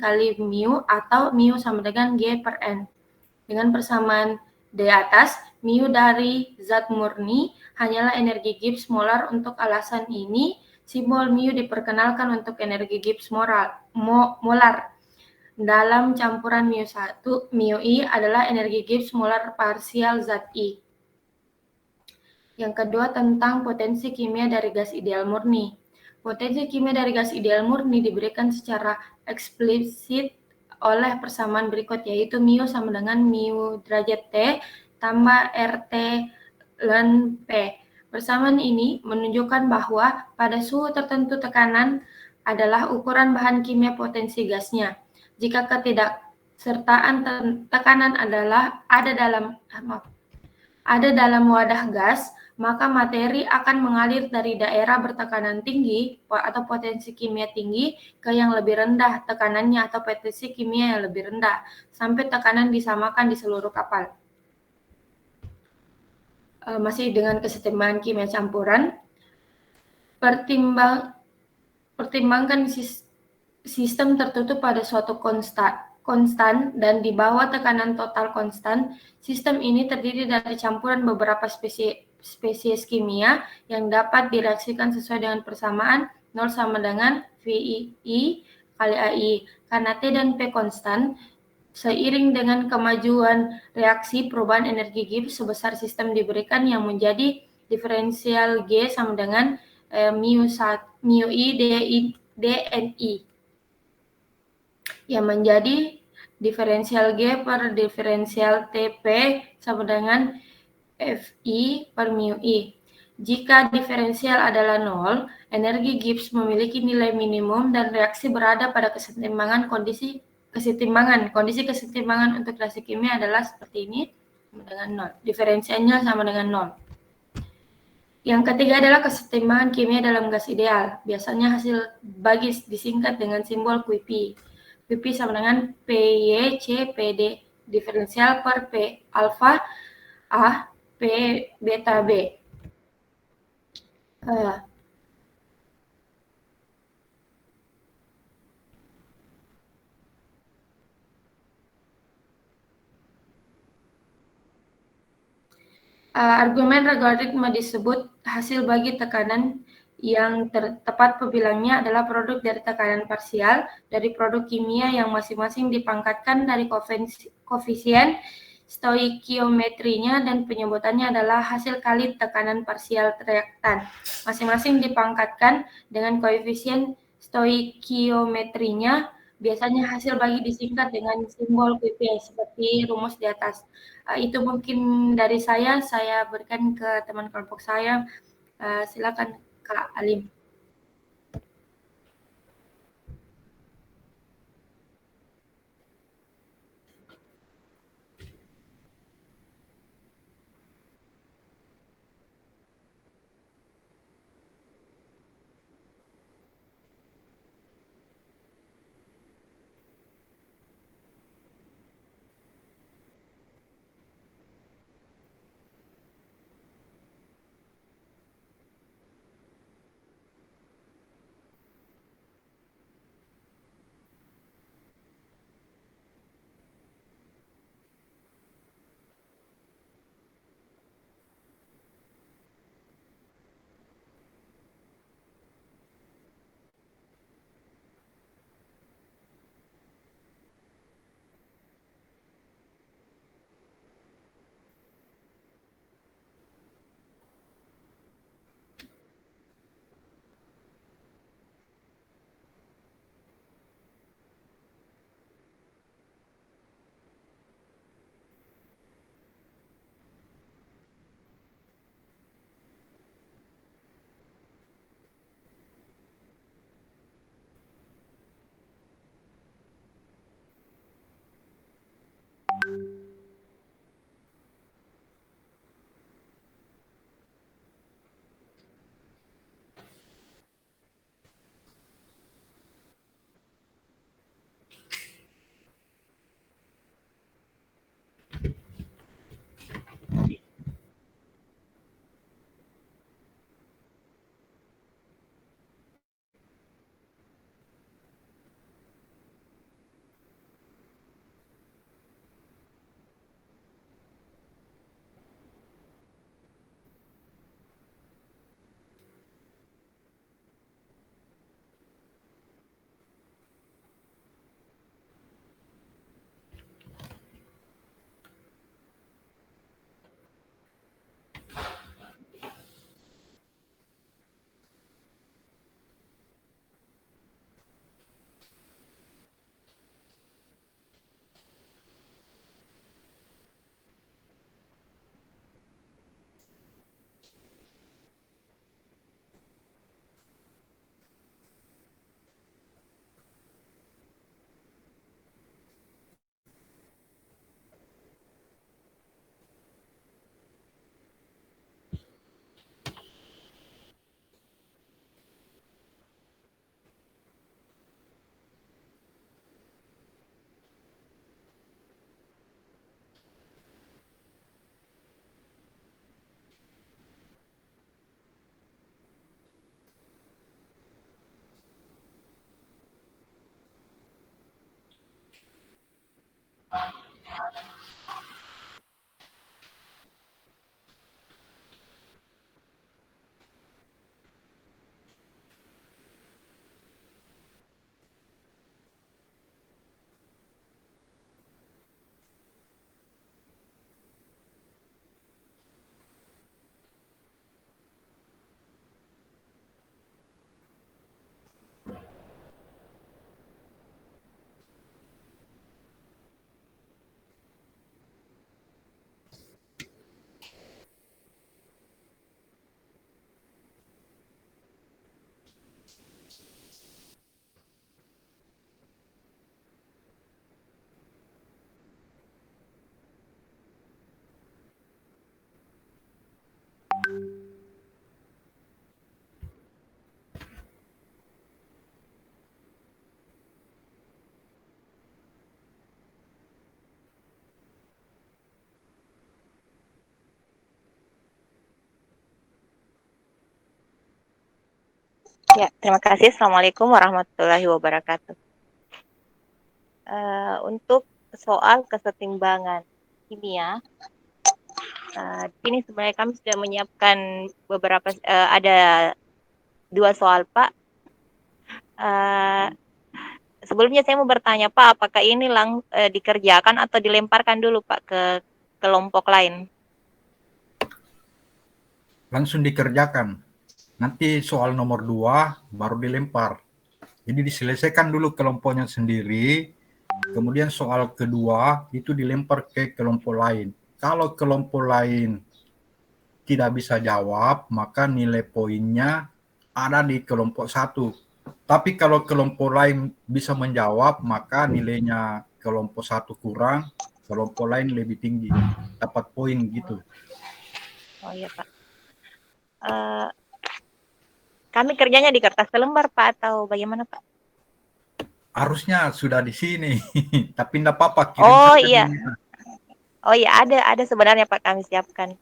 kali mu atau mu sama dengan G per N. Dengan persamaan di atas, mu dari zat murni hanyalah energi Gibbs molar. Untuk alasan ini, simbol mu diperkenalkan untuk energi Gibbs molar. Dalam campuran mu1, mu I adalah energi Gibbs molar parsial zat I. Yang kedua tentang potensi kimia dari gas ideal murni. Potensi kimia dari gas ideal murni diberikan secara eksplisit oleh persamaan berikut, yaitu mu sama dengan mu derajat T tambah RT ln P. Persamaan ini menunjukkan bahwa pada suhu tertentu tekanan adalah ukuran bahan kimia potensi gasnya. Jika ketidaksertaan tekanan ada dalam wadah gas, maka materi akan mengalir dari daerah bertekanan tinggi atau potensi kimia tinggi ke yang lebih rendah tekanannya atau potensi kimia yang lebih rendah, sampai tekanan disamakan di seluruh kapal. Masih dengan kesetimbangan kimia campuran, pertimbangkan sistem tertutup pada suatu konstan dan di bawah tekanan total konstan. Sistem ini terdiri dari campuran beberapa spesies kimia yang dapat direaksikan sesuai dengan persamaan 0 sama dengan VI kali AI. Karena T dan P konstan, seiring dengan kemajuan reaksi, perubahan energi Gibbs sebesar sistem diberikan yang menjadi diferensial G sama dengan mu I dNI yang menjadi diferensial G per diferensial TP sama dengan Fi per mu I. Jika diferensial adalah 0, energi Gibbs memiliki nilai minimum dan reaksi berada pada kesetimbangan. Kondisi kesetimbangan untuk reaksi kimia adalah seperti ini, sama dengan 0. Diferensialnya sama dengan 0. Yang ketiga adalah kesetimbangan kimia dalam gas ideal. Biasanya hasil bagi disingkat dengan simbol QP. QP sama dengan PYC/PD diferensial per P alfa A P beta B. Argumen logaritma disebut hasil bagi tekanan yang tepat pebilangnya adalah produk dari tekanan parsial dari produk kimia yang masing-masing dipangkatkan dari koefisien stoikiometrinya, dan penyebutannya adalah hasil kali tekanan parsial reaktan. Masing-masing dipangkatkan dengan koefisien stoikiometrinya. Biasanya hasil bagi disingkat dengan simbol QP seperti rumus di atas. Itu mungkin dari saya berikan ke teman kelompok saya. Silakan Kak Alim. Ya, terima kasih. Assalamualaikum warahmatullahi wabarakatuh. Untuk soal kesetimbangan kimia, ini sebenarnya kami sudah menyiapkan beberapa, ada 2 soal, Pak. Uh, Sebelumnya saya mau bertanya, Pak, apakah ini dikerjakan atau dilemparkan dulu, Pak, ke kelompok lain? Langsung dikerjakan. Nanti soal nomor 2 baru dilempar. Jadi diselesaikan dulu kelompoknya sendiri, kemudian soal kedua itu dilempar ke kelompok lain. Kalau kelompok lain tidak bisa jawab, maka nilai poinnya ada di kelompok satu. Tapi kalau kelompok lain bisa menjawab, maka nilainya kelompok satu kurang, kelompok lain lebih tinggi, dapat poin gitu. Oh iya, Pak. Uh, Kami kerjanya di kertas selembar, Pak, atau bagaimana, Pak? Harusnya sudah di sini, tapi tidak apa-apa, kirim Oh saja iya, dulu. oh iya, ada sebenarnya, Pak, kami siapkan.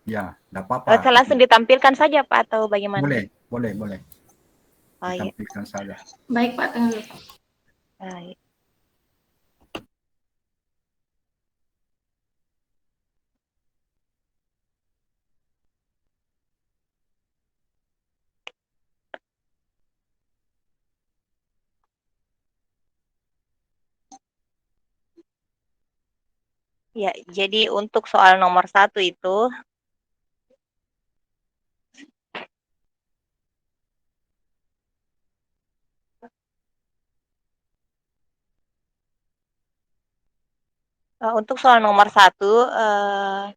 Ya, tidak apa-apa. Saya langsung ditampilkan saja, Pak, atau bagaimana? Boleh, boleh, boleh. Oh iya. Ditampilkan saja. Baik Pak, tunggu dulu. Iya. Ya, jadi untuk soal nomor 1 itu, untuk soal nomor 1,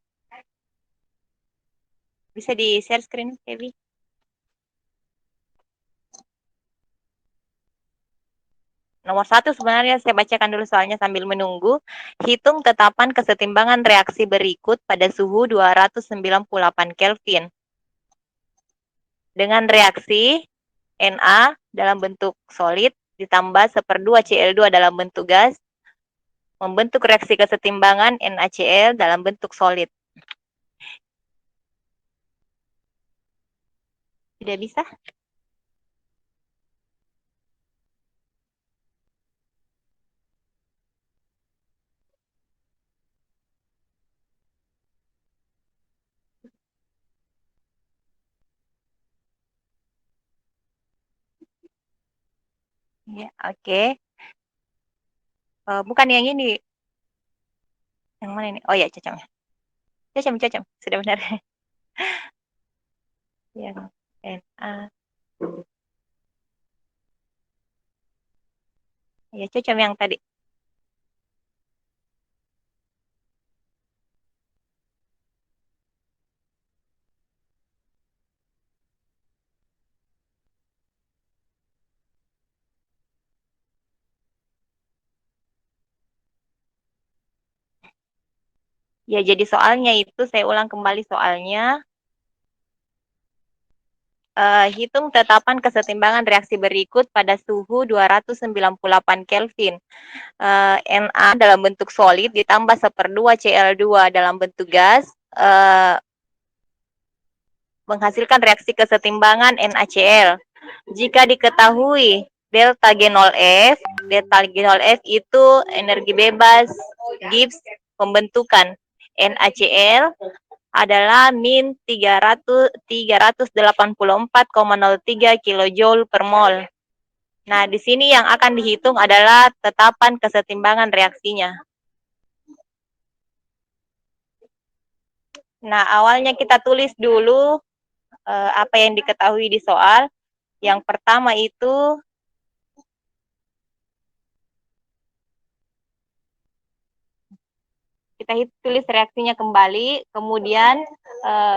bisa di-share screen, Feby? Nomor 1 sebenarnya saya bacakan dulu soalnya sambil menunggu. Hitung tetapan kesetimbangan reaksi berikut pada suhu 298 Kelvin. Dengan reaksi Na dalam bentuk solid ditambah 1/2 Cl2 dalam bentuk gas, membentuk reaksi kesetimbangan NaCl dalam bentuk solid. Tidak bisa? Ya, oke. Bukan yang ini. Yang mana ini? Oh ya, cacam. Cacam. Sudah benar. Yang Na. Ya, cacam yang tadi. Ya, jadi soalnya itu saya ulang kembali soalnya. Hitung tetapan kesetimbangan reaksi berikut pada suhu 298 Kelvin. Na dalam bentuk solid ditambah 1/2 Cl2 dalam bentuk gas, menghasilkan reaksi kesetimbangan NaCl. Jika diketahui delta G0F, delta G0F itu energi bebas Gibbs pembentukan NaCl adalah min 384,03 kJ per mol. Nah, di sini yang akan dihitung adalah tetapan kesetimbangan reaksinya. Nah, awalnya kita tulis dulu apa yang diketahui di soal. Yang pertama itu kita tulis reaksinya kembali, kemudian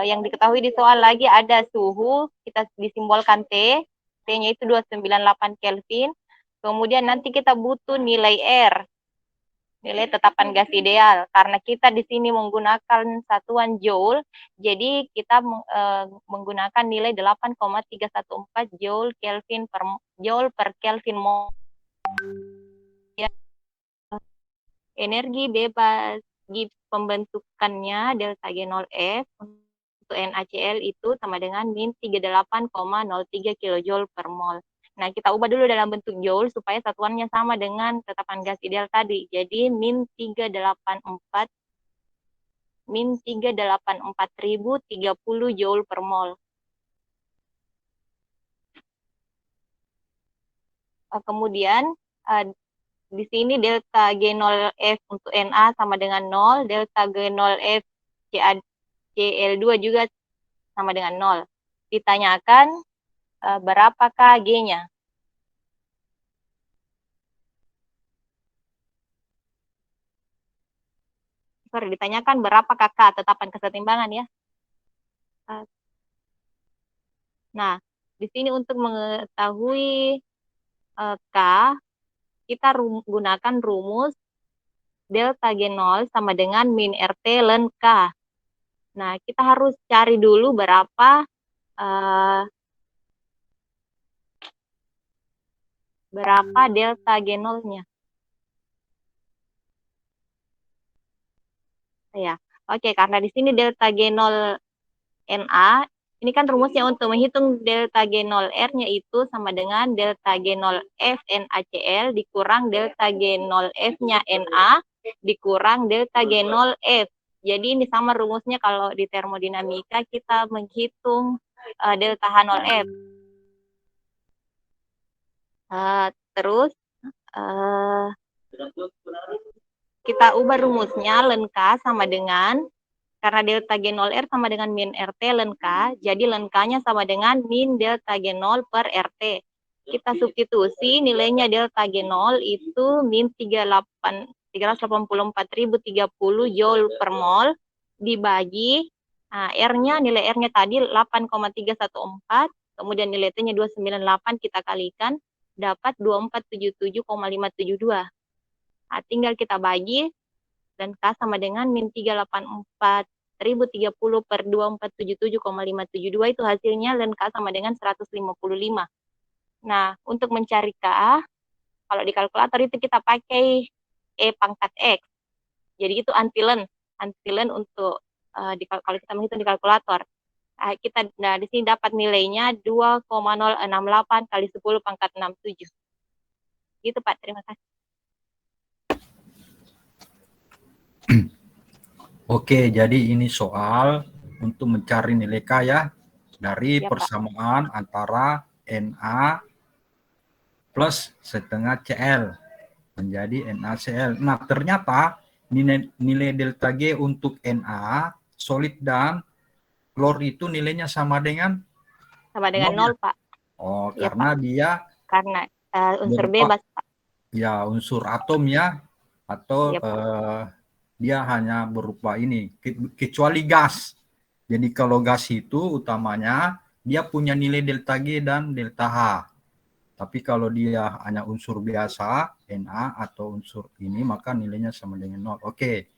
yang diketahui di soal lagi ada suhu, kita disimbolkan T, T-nya itu 298 Kelvin, kemudian nanti kita butuh nilai R, nilai tetapan gas ideal, karena kita di sini menggunakan satuan joule, jadi kita menggunakan nilai 8,314 joule per Kelvin mol. Energi bebas Gibbs pembentukannya delta G0F untuk NaCl itu sama dengan min 38,03 kJ per mol. Nah, kita ubah dulu dalam bentuk joule supaya satuannya sama dengan tetapan gas ideal tadi. Jadi min 384.030 joule per mol. Kemudian di sini delta G0 F untuk Na sama dengan 0, delta G0 F Cl2 juga sama dengan 0. Ditanyakan berapakah G-nya? Sorry, ditanyakan berapakah K, tetapan kesetimbangan ya. Nah, di sini untuk mengetahui K, kita gunakan rumus delta G0 sama dengan min RT ln K. Nah, kita harus cari dulu berapa delta G0-nya. Ya, oke, karena di sini delta G0 Na, ini kan rumusnya untuk menghitung delta G0 R-nya itu sama dengan delta G0 F NaCl dikurang delta G0 F-nya Na dikurang delta G0 F. Jadi ini sama rumusnya kalau di termodinamika kita menghitung delta H0F. Terus kita ubah rumusnya ln K sama dengan, karena delta G0R sama dengan min RT ln K, jadi ln K-nya sama dengan min delta G0 per RT. Kita substitusi nilainya delta G0 itu min 384.030 joule per mol dibagi R-nya, nilai R-nya tadi 8,314, kemudian nilai T-nya 298 kita kalikan, dapat 2477,572. Nah, tinggal kita bagi, dan K sama dengan min 384.030 per 2477,572, itu hasilnya, dan K sama dengan 155. Nah, untuk mencari K, kalau di kalkulator itu kita pakai E pangkat X. Jadi itu antilen untuk kalau kita menghitung di kalkulator. Nah, di sini dapat nilainya 2,068 kali 10 pangkat 67. Gitu Pak, terima kasih. Oke, jadi ini soal untuk mencari nilai K ya, dari Ya, persamaan antara Na plus setengah Cl menjadi NaCl. Nah, ternyata nilai delta G untuk Na, solid dan klor itu nilainya sama dengan 0, Pak. Oh, Ya, karena Pak. dia Karena unsur bebas, Pak. Ya, unsur atom ya, atau Ya, dia hanya berupa ini, kecuali gas. Jadi kalau gas itu utamanya dia punya nilai delta G dan delta H. Tapi kalau dia hanya unsur biasa, Na atau unsur ini, maka nilainya sama dengan 0. Oke,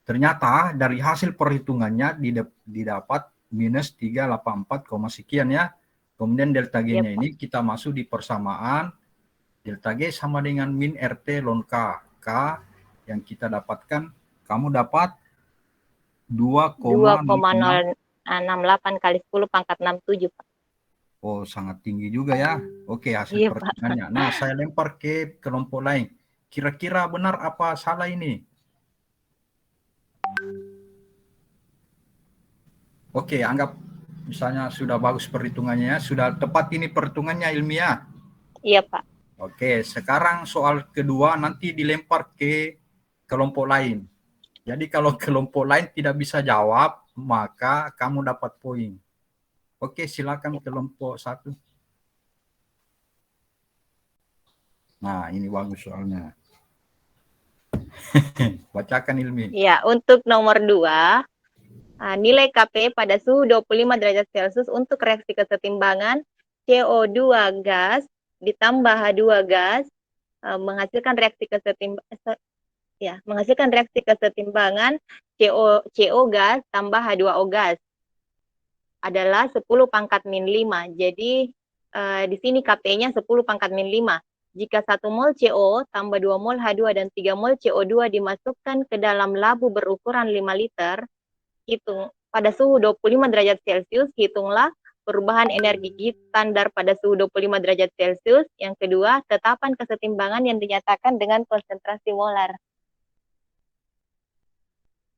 ternyata dari hasil perhitungannya didapat minus 384, sekian ya. Kemudian delta G-nya ini kita masuk di persamaan, delta G sama dengan min RT ln K. K yang kita dapatkan, kamu dapat 2,068 kali 10 pangkat 67, Pak. Oh, sangat tinggi juga ya. Oke, hasil perhitungannya. Nah, saya lempar ke kelompok lain. Kira-kira benar apa salah ini? Oke, anggap misalnya sudah bagus perhitungannya, sudah tepat ini perhitungannya ilmiah. Iya, Pak. Oke, sekarang soal kedua nanti dilempar ke kelompok lain. Jadi kalau kelompok lain tidak bisa jawab, maka kamu dapat poin. Oke, silakan kelompok 1. Nah, ini bagus soalnya. Bacakan Ilmi. Ya, untuk nomor 2, nilai Kp pada suhu 25 derajat Celcius untuk reaksi kesetimbangan CO2 gas ditambah H2 gas menghasilkan reaksi kesetimbangan CO gas tambah H2O gas adalah 10 pangkat min 5. Jadi di sini Kp-nya 10 pangkat min 5. Jika 1 mol CO tambah 2 mol H2 dan 3 mol CO2 dimasukkan ke dalam labu berukuran 5 liter, pada suhu 25 derajat Celcius, hitunglah perubahan energi gips standar pada suhu 25 derajat Celcius. Yang kedua, tetapan kesetimbangan yang dinyatakan dengan konsentrasi molar.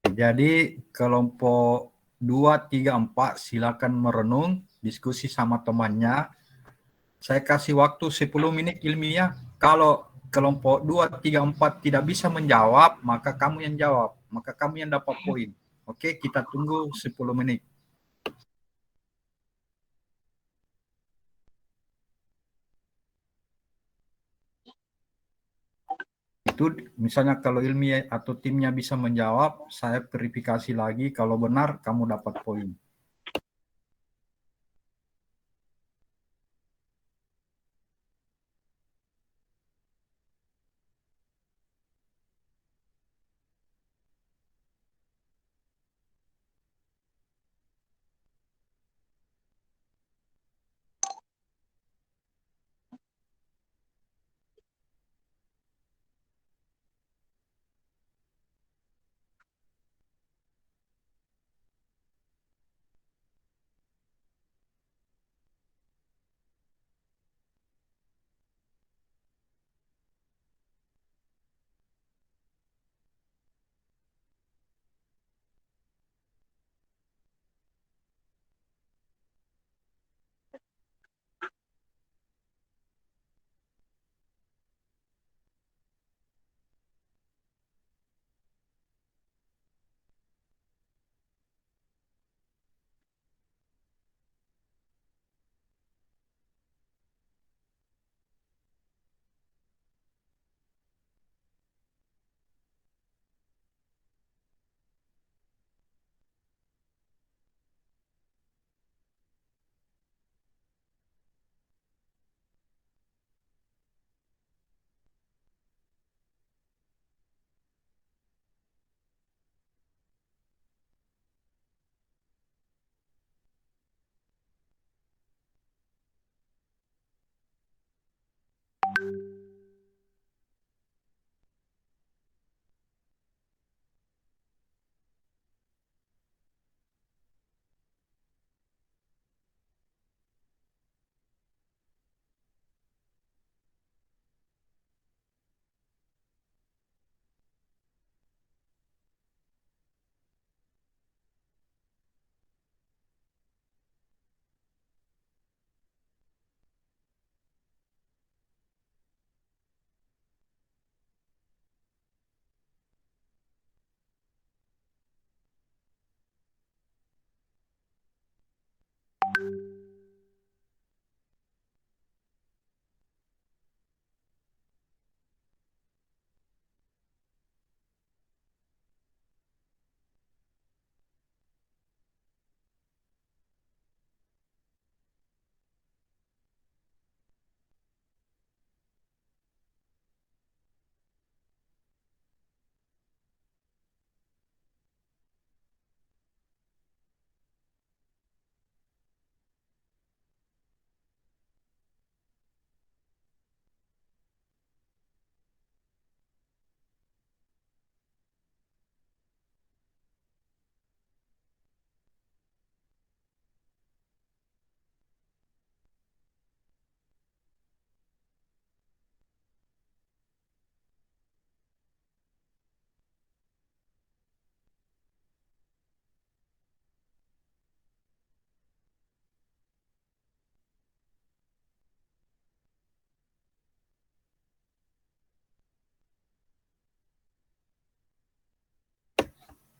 Jadi kelompok 2, 3, 4 silakan merenung, diskusi sama temannya. Saya kasih waktu 10 menit ilmiah. Kalau kelompok 2, 3, 4 tidak bisa menjawab, maka kamu yang jawab. Maka kamu yang dapat poin. Oke, kita tunggu 10 menit. Itu misalnya kalau ilmiah atau timnya bisa menjawab, saya verifikasi lagi. Kalau benar, kamu dapat poin.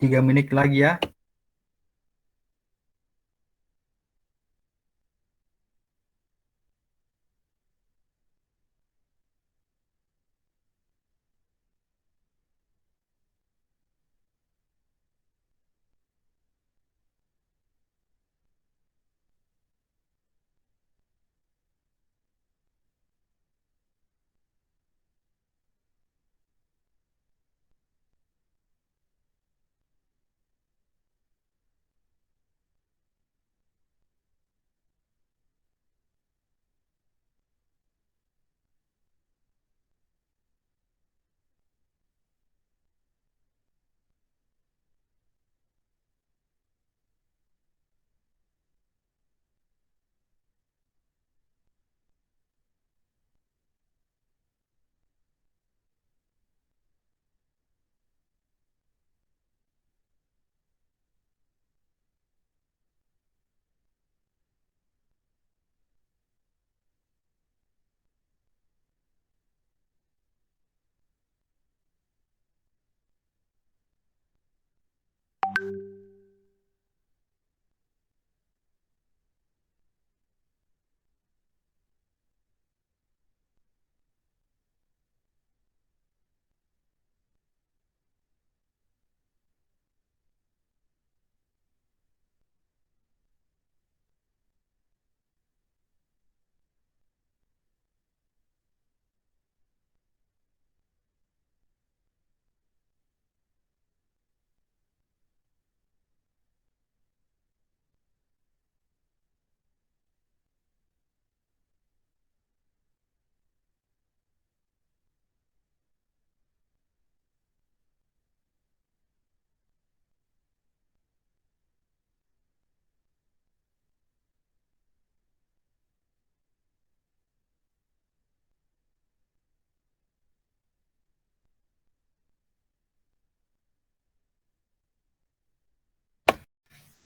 Tiga menit lagi ya.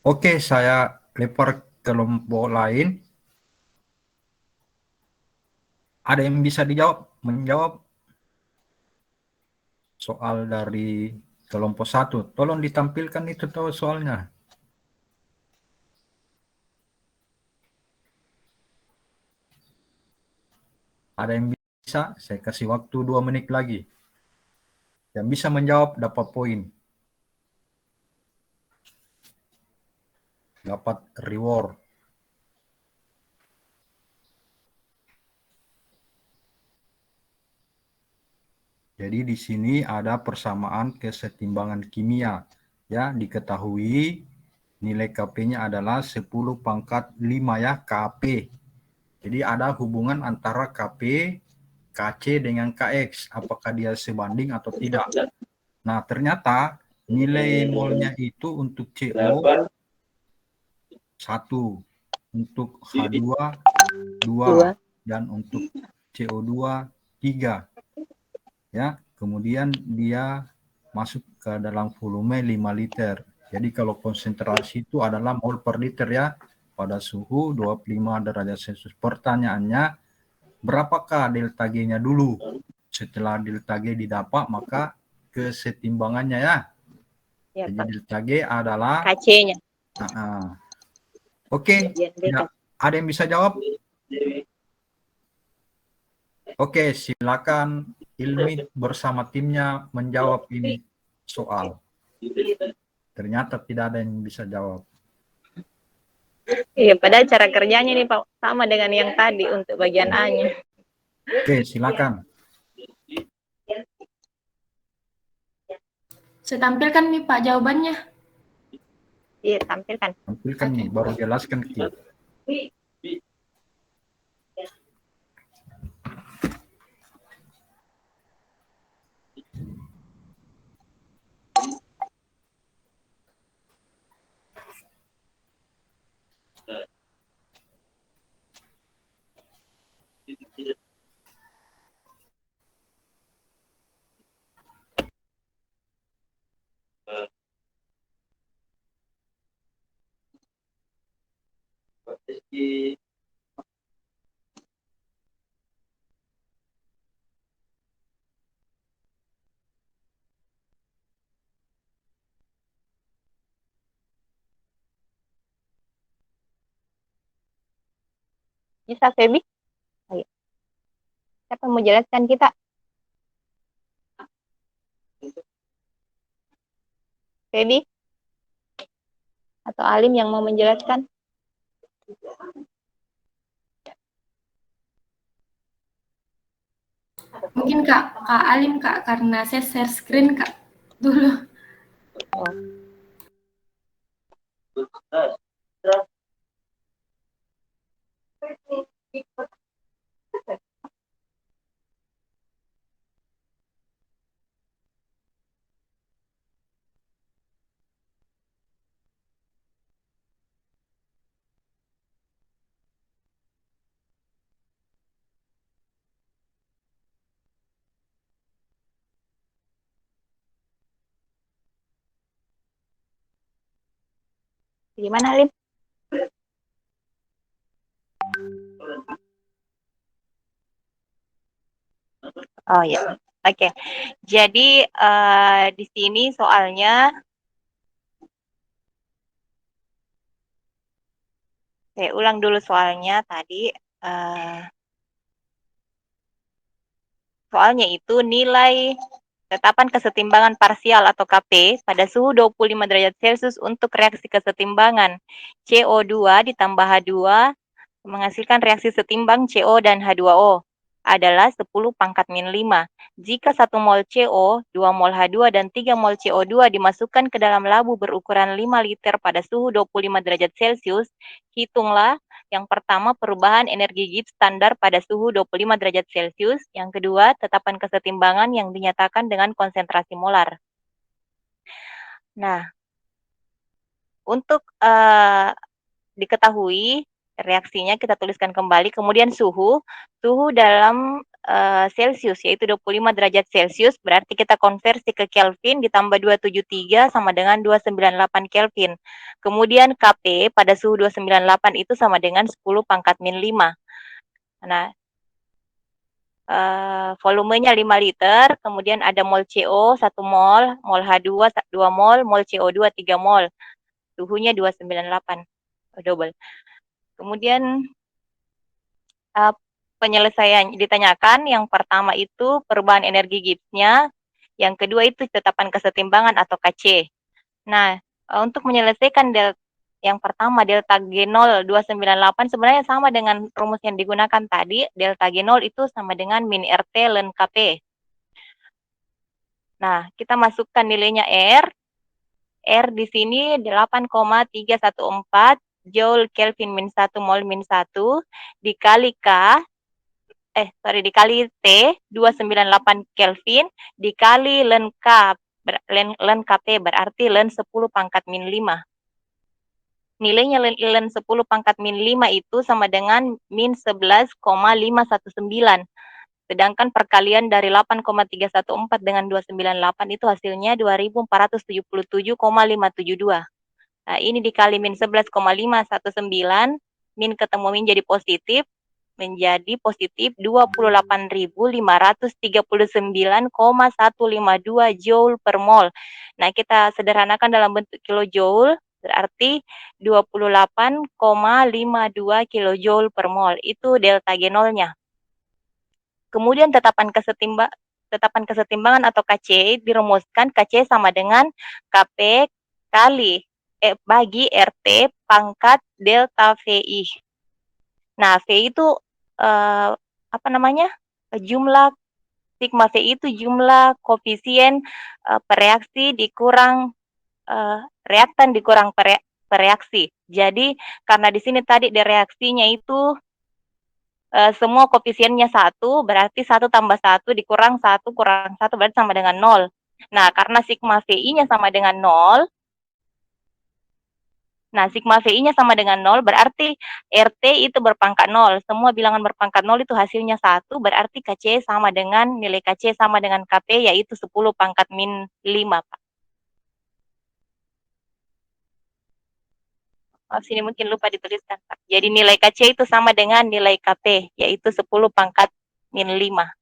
Oke, saya lempar ke kelompok lain. Ada yang bisa menjawab soal dari kelompok 1? Tolong ditampilkan itu tahu soalnya. Ada yang bisa? Saya kasih waktu 2 menit lagi. Yang bisa menjawab dapat poin. Dapat reward. Jadi di sini ada persamaan kesetimbangan kimia. Ya, diketahui nilai Kp-nya adalah 10 pangkat 5 ya, Kp. Jadi ada hubungan antara Kp, Kc dengan Kx. Apakah dia sebanding atau tidak? Nah, ternyata nilai molnya itu untuk CO 1, untuk H2 2, dan untuk CO2 3. Ya, kemudian dia masuk ke dalam volume 5 liter. Jadi kalau konsentrasi itu adalah mol per liter ya, pada suhu 25 derajat Celcius. Pertanyaannya, berapakah delta G-nya dulu? Setelah delta G didapat, maka kesetimbangannya ya. Ya, Jadi Pak. delta G adalah KC-nya. Oke, tidak ada yang bisa jawab? Oke, silakan Ilmi bersama timnya menjawab ini soal. Ternyata tidak ada yang bisa jawab. Iya, padahal cara kerjanya nih Pak sama dengan yang tadi untuk bagian A-nya. Oke, silakan. Saya tampilkan nih Pak jawabannya. Iya, tampilkan. Tampilkan nih, baru jelaskan ke kita. Bisa, Febi? Ayo. Siapa yang mau jelaskan kita? Febi? Atau Alim yang mau menjelaskan? Mungkin Kak Alim Kak, karena saya share screen Kak dulu. Oh. Gimana, Alim? Oh ya, oke. Jadi di sini soalnya saya ulang dulu soalnya tadi. Soalnya itu nilai tetapan kesetimbangan parsial atau Kp pada suhu 25 derajat Celcius untuk reaksi kesetimbangan CO2 ditambah H2 menghasilkan reaksi setimbang CO dan H2O adalah 10 pangkat min 5. Jika 1 mol CO, 2 mol H2, dan 3 mol CO2 dimasukkan ke dalam labu berukuran 5 liter pada suhu 25 derajat Celcius, hitunglah yang pertama perubahan energi Gibbs standar pada suhu 25 derajat Celcius, yang kedua tetapan kesetimbangan yang dinyatakan dengan konsentrasi molar. Nah, untuk diketahui reaksinya kita tuliskan kembali. Kemudian suhu dalam Celsius, yaitu 25 derajat Celsius, berarti kita konversi ke Kelvin ditambah 273 sama dengan 298 Kelvin. Kemudian Kp pada suhu 298 itu sama dengan 10 pangkat min 5. Nah, volumenya 5 liter, kemudian ada mol CO 1 mol, mol H2 2 mol, mol CO2 3 mol. Suhunya 298, double. Kemudian penyelesaian ditanyakan, yang pertama itu perubahan energi Gibbs-nya, yang kedua itu tetapan kesetimbangan atau KC. Nah, untuk menyelesaikan yang pertama delta G0 298 sebenarnya sama dengan rumus yang digunakan tadi. Delta G0 itu sama dengan min RT ln Kp. Nah, kita masukkan nilainya R. R di sini 8,314 Joule Kelvin min 1 mol min 1 dikali dikali T 298 Kelvin dikali ln Kp berarti ln 10 pangkat min 5. Nilainya ln 10 pangkat min 5 itu sama dengan min 11,519. Sedangkan perkalian dari 8,314 dengan 298 itu hasilnya 2477,572. Nah, ini dikali min 11,519, min ketemu min jadi positif, menjadi positif 28.539,152 Joule per mol. Nah, kita sederhanakan dalam bentuk kilojoule, berarti 28,52 kilojoule per mol. Itu delta G0-nya. Kemudian tetapan kesetimbangan atau KC dirumuskan, KC sama dengan Kp kali bagi RT pangkat delta VI. Nah, VI itu jumlah sigma VI itu jumlah koefisien pereaksi dikurang reaktan dikurang pereaksi. Jadi karena di sini tadi reaksinya itu semua koefisiennya 1, berarti 1 tambah 1 dikurang 1 kurang 1 berarti sama dengan 0. Nah, karena sigma VI-nya sama dengan 0, berarti RT itu berpangkat 0. Semua bilangan berpangkat 0 itu hasilnya 1, berarti KC sama dengan, nilai KC sama dengan Kp, yaitu 10 pangkat min 5, Pak. Sini mungkin lupa dituliskan, Pak. Jadi nilai KC itu sama dengan nilai Kp, yaitu 10 pangkat min 5.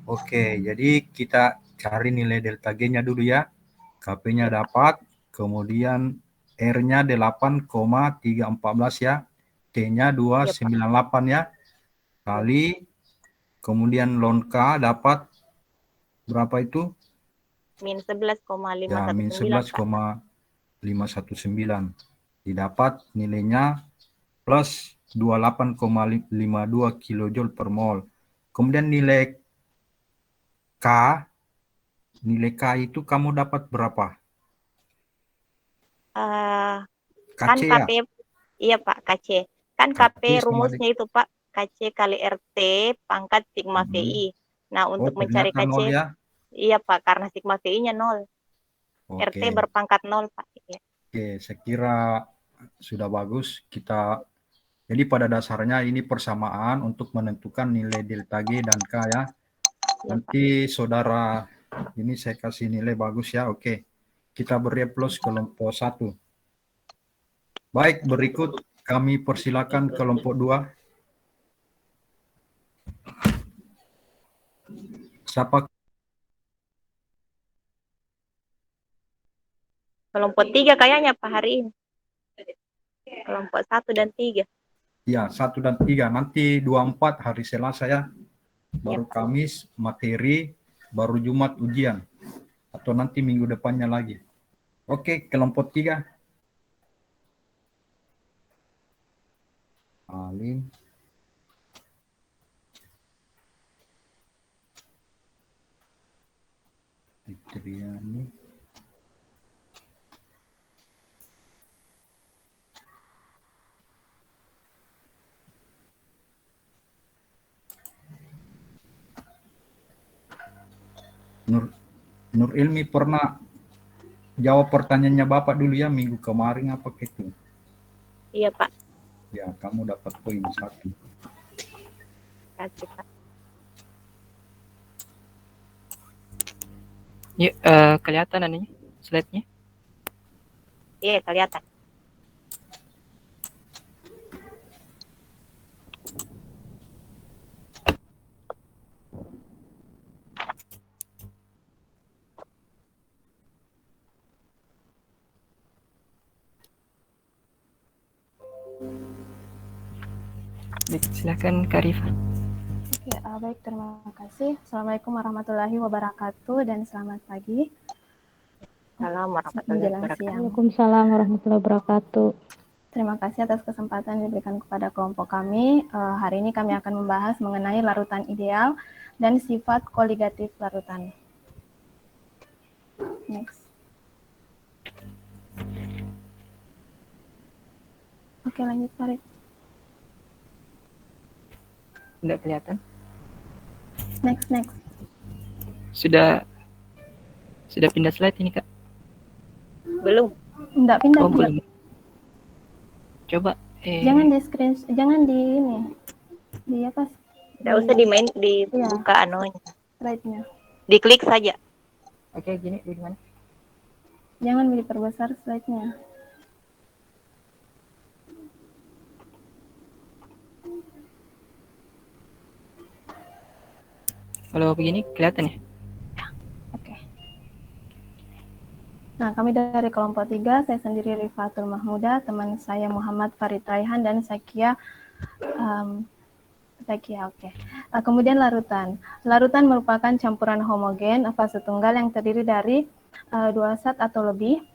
Oke, jadi kita cari nilai delta G-nya dulu ya. Kp-nya dapat, kemudian R-nya 8,314 ya. T-nya 298 ya. Kali, kemudian ln K dapat berapa itu? Min 11,519. Ya, min 11,519. Didapat nilainya plus 28,52 kilojoule per mol. Kemudian nilai K itu kamu dapat berapa? Kan KC Kp, ya? iya Pak, KC. Kan KP rumusnya itu Pak, KC kali RT pangkat sigma VI. Nah, untuk mencari KC, 0 ya? Iya Pak, karena sigma VI-nya 0. RT berpangkat 0 Pak. Ya. Oke, saya kira sudah bagus. Jadi pada dasarnya ini persamaan untuk menentukan nilai delta G dan K ya. Nanti saudara, ini saya kasih nilai bagus ya. Oke, kita beri plus kelompok 1. Baik, berikut kami persilakan kelompok 2. Siapa? Kelompok 3 kayaknya Pak hari ini. Kelompok 1 dan 3. Ya, 1 dan 3. Nanti 24 hari Selasa ya. Baru Kamis materi, baru Jumat ujian. Atau nanti minggu depannya lagi. Oke, kelompok 3. Alim. Fitriani. Nur Ilmi pernah jawab pertanyaannya Bapak dulu ya minggu kemarin apa itu? Iya, Pak. Ya, kamu dapat poin 1. Kasih, Pak. Yuk, kelihatan anunya, slide-nya. Iya, kelihatan. Baik, silakan Kak Rifa. Oke, baik, terima kasih. Assalamualaikum warahmatullahi wabarakatuh dan selamat pagi. Assalamualaikum warahmatullahi Menjelang wabarakatuh. siang. Waalaikumsalam warahmatullahi wabarakatuh. Terima kasih atas kesempatan yang diberikan kepada kelompok kami. Hari ini kami akan membahas mengenai larutan ideal dan sifat koligatif larutan. Next. Oke, lanjut Farid. Tidak kelihatan. Next. Sudah pindah slide ini, Kak? Belum. Enggak pindah. Oh, belum. Coba. Jangan di screen, jangan di ini. Di apa? Tidak usah dibuka anunya. Slide-nya. Diklik saja. Oke, gini, di mana? Jangan diperbesar slide-nya. Kalau begini kelihatan ya? Oke. Nah, kami dari kelompok 3, saya sendiri Rifatul Mahmuda, teman saya Muhammad Farid Raihan dan Zakia. Oke. Kemudian larutan. Larutan merupakan campuran homogen fase tunggal yang terdiri dari dua zat atau lebih.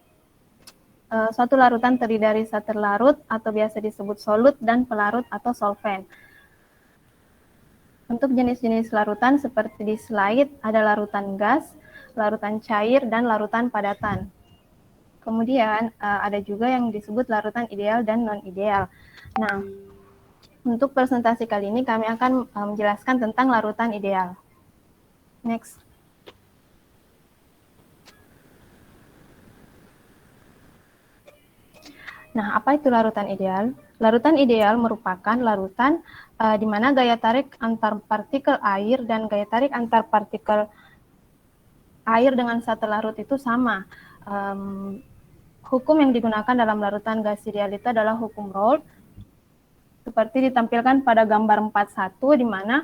Suatu larutan terdiri dari zat terlarut atau biasa disebut solut dan pelarut atau solvent. Untuk jenis-jenis larutan seperti di slide ada larutan gas, larutan cair, dan larutan padatan. Kemudian ada juga yang disebut larutan ideal dan non-ideal. Nah, untuk presentasi kali ini kami akan menjelaskan tentang larutan ideal. Next. Nah, apa itu larutan ideal? Larutan ideal merupakan larutan di mana gaya tarik antar partikel air dan gaya tarik antar partikel air dengan zat terlarut itu sama. Hukum yang digunakan dalam larutan gas ideal itu adalah hukum Raoult, seperti ditampilkan pada gambar 41, di mana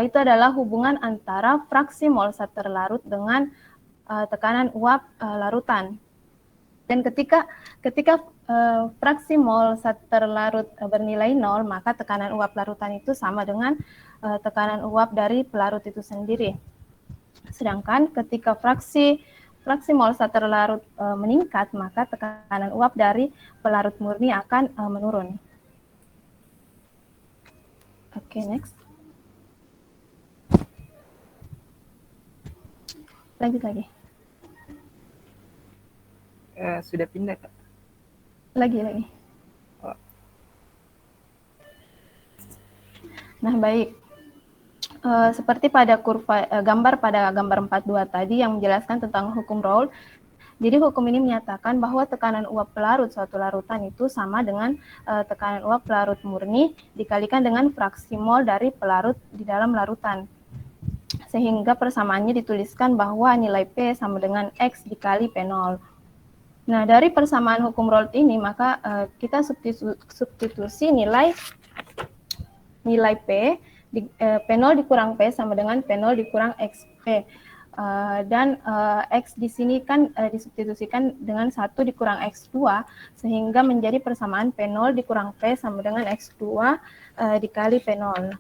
itu adalah hubungan antara fraksi mol zat terlarut dengan tekanan uap larutan. Dan ketika fraksi mol zat terlarut bernilai 0, maka tekanan uap larutan itu sama dengan tekanan uap dari pelarut itu sendiri. Sedangkan ketika fraksi mol zat terlarut meningkat, maka tekanan uap dari pelarut murni akan menurun. Oke, next. Lanjut lagi. Sudah pindah, Kak? Lagi. Oh. Nah, baik. Seperti pada gambar 42 tadi yang menjelaskan tentang hukum Raoult. Jadi hukum ini menyatakan bahwa tekanan uap pelarut suatu larutan itu sama dengan tekanan uap pelarut murni dikalikan dengan fraksi mol dari pelarut di dalam larutan. Sehingga persamaannya dituliskan bahwa nilai P sama dengan X dikali P0. Nah, dari persamaan hukum Raoult ini, maka kita substitusi nilai P, P0 dikurang P sama dengan P0 dikurang XP. Dan X di sini kan disubstitusikan dengan 1 dikurang X2, sehingga menjadi persamaan P0 dikurang P sama dengan X2 dikali P0.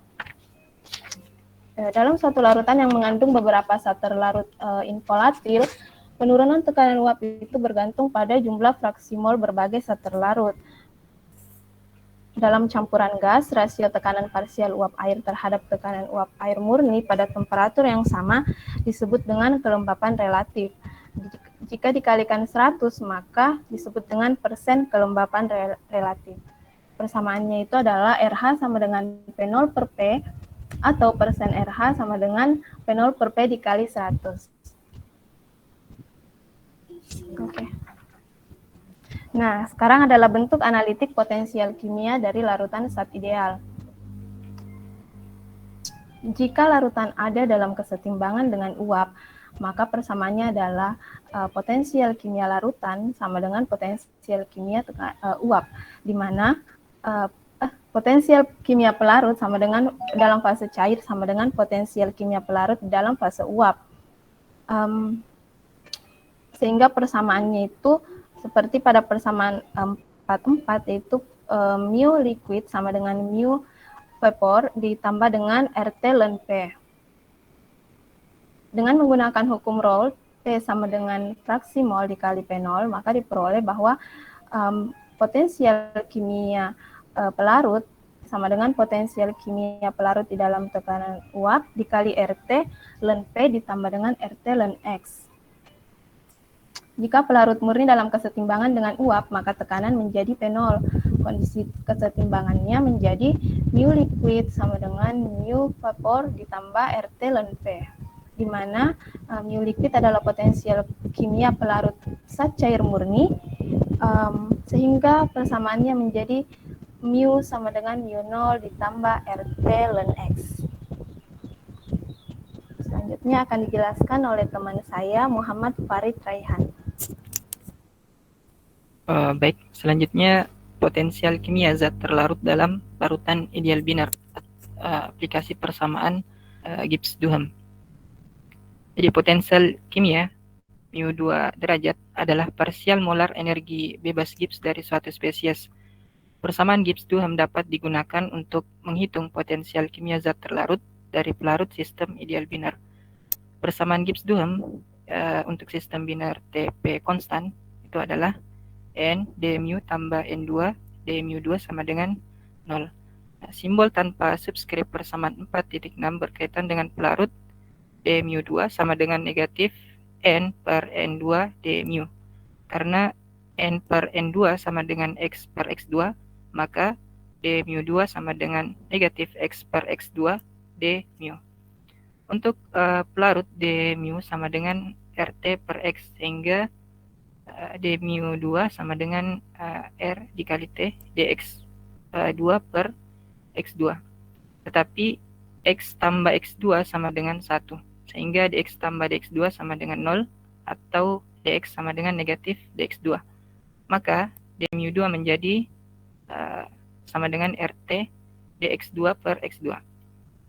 Dalam suatu larutan yang mengandung beberapa zat terlarut involatil, penurunan tekanan uap itu bergantung pada jumlah fraksi mol berbagai zat terlarut. Dalam campuran gas, rasio tekanan parsial uap air terhadap tekanan uap air murni pada temperatur yang sama disebut dengan kelembapan relatif. Jika dikalikan 100, maka disebut dengan persen kelembapan relatif. Persamaannya itu adalah RH sama dengan P0 per P, atau persen RH sama dengan P0 per P dikali 100. Oke. Nah, sekarang adalah bentuk analitik potensial kimia dari larutan zat ideal. Jika larutan ada dalam kesetimbangan dengan uap, maka persamaannya adalah potensial kimia larutan sama dengan potensial kimia uap, di mana potensial kimia pelarut sama dengan dalam fase cair sama dengan potensial kimia pelarut dalam fase uap. Sehingga persamaannya itu seperti pada persamaan 4-4, yaitu mu liquid sama dengan mu vapor ditambah dengan RT ln P. Dengan menggunakan hukum Rolle, P sama dengan fraksi mol dikali P0, maka diperoleh bahwa potensial kimia pelarut sama dengan potensial kimia pelarut di dalam tekanan uap dikali RT ln P ditambah dengan RT ln X. Jika pelarut murni dalam kesetimbangan dengan uap, maka tekanan menjadi P0. Kondisi kesetimbangannya menjadi mu liquid sama dengan mu vapor ditambah RT ln P, di mana mu liquid adalah potensial kimia pelarut zat cair murni, sehingga persamaannya menjadi mu sama dengan mu0 ditambah RT ln X. Selanjutnya akan dijelaskan oleh teman saya, Muhammad Farid Raihan. Baik, selanjutnya potensial kimia zat terlarut dalam larutan ideal binar, aplikasi persamaan Gibbs-Duhem. Jadi potensial kimia mu2 derajat adalah parsial molar energi bebas Gibbs dari suatu spesies. Persamaan Gibbs-Duhem dapat digunakan untuk menghitung potensial kimia zat terlarut dari pelarut sistem ideal binar. Persamaan Gibbs-Duhem untuk sistem binar Tp konstan itu adalah N d mu tambah N2 d mu2 sama dengan 0. Nah, simbol tanpa subskrip persamaan 4.6 berkaitan dengan pelarut d mu2 sama dengan negatif N per N2 d mu. Karena N per N2 sama dengan X per X2, maka d mu2 sama dengan negatif X per X2 d mu. Untuk pelarut d mu sama dengan RT per X, sehingga d mu2 sama dengan R dikali T dx 2 per X2. Tetapi X tambah X2 sama dengan 1, sehingga dx tambah dx2 sama dengan 0 atau dx sama dengan negatif dx2. Maka d mu2 menjadi sama dengan RT dx2 per X2.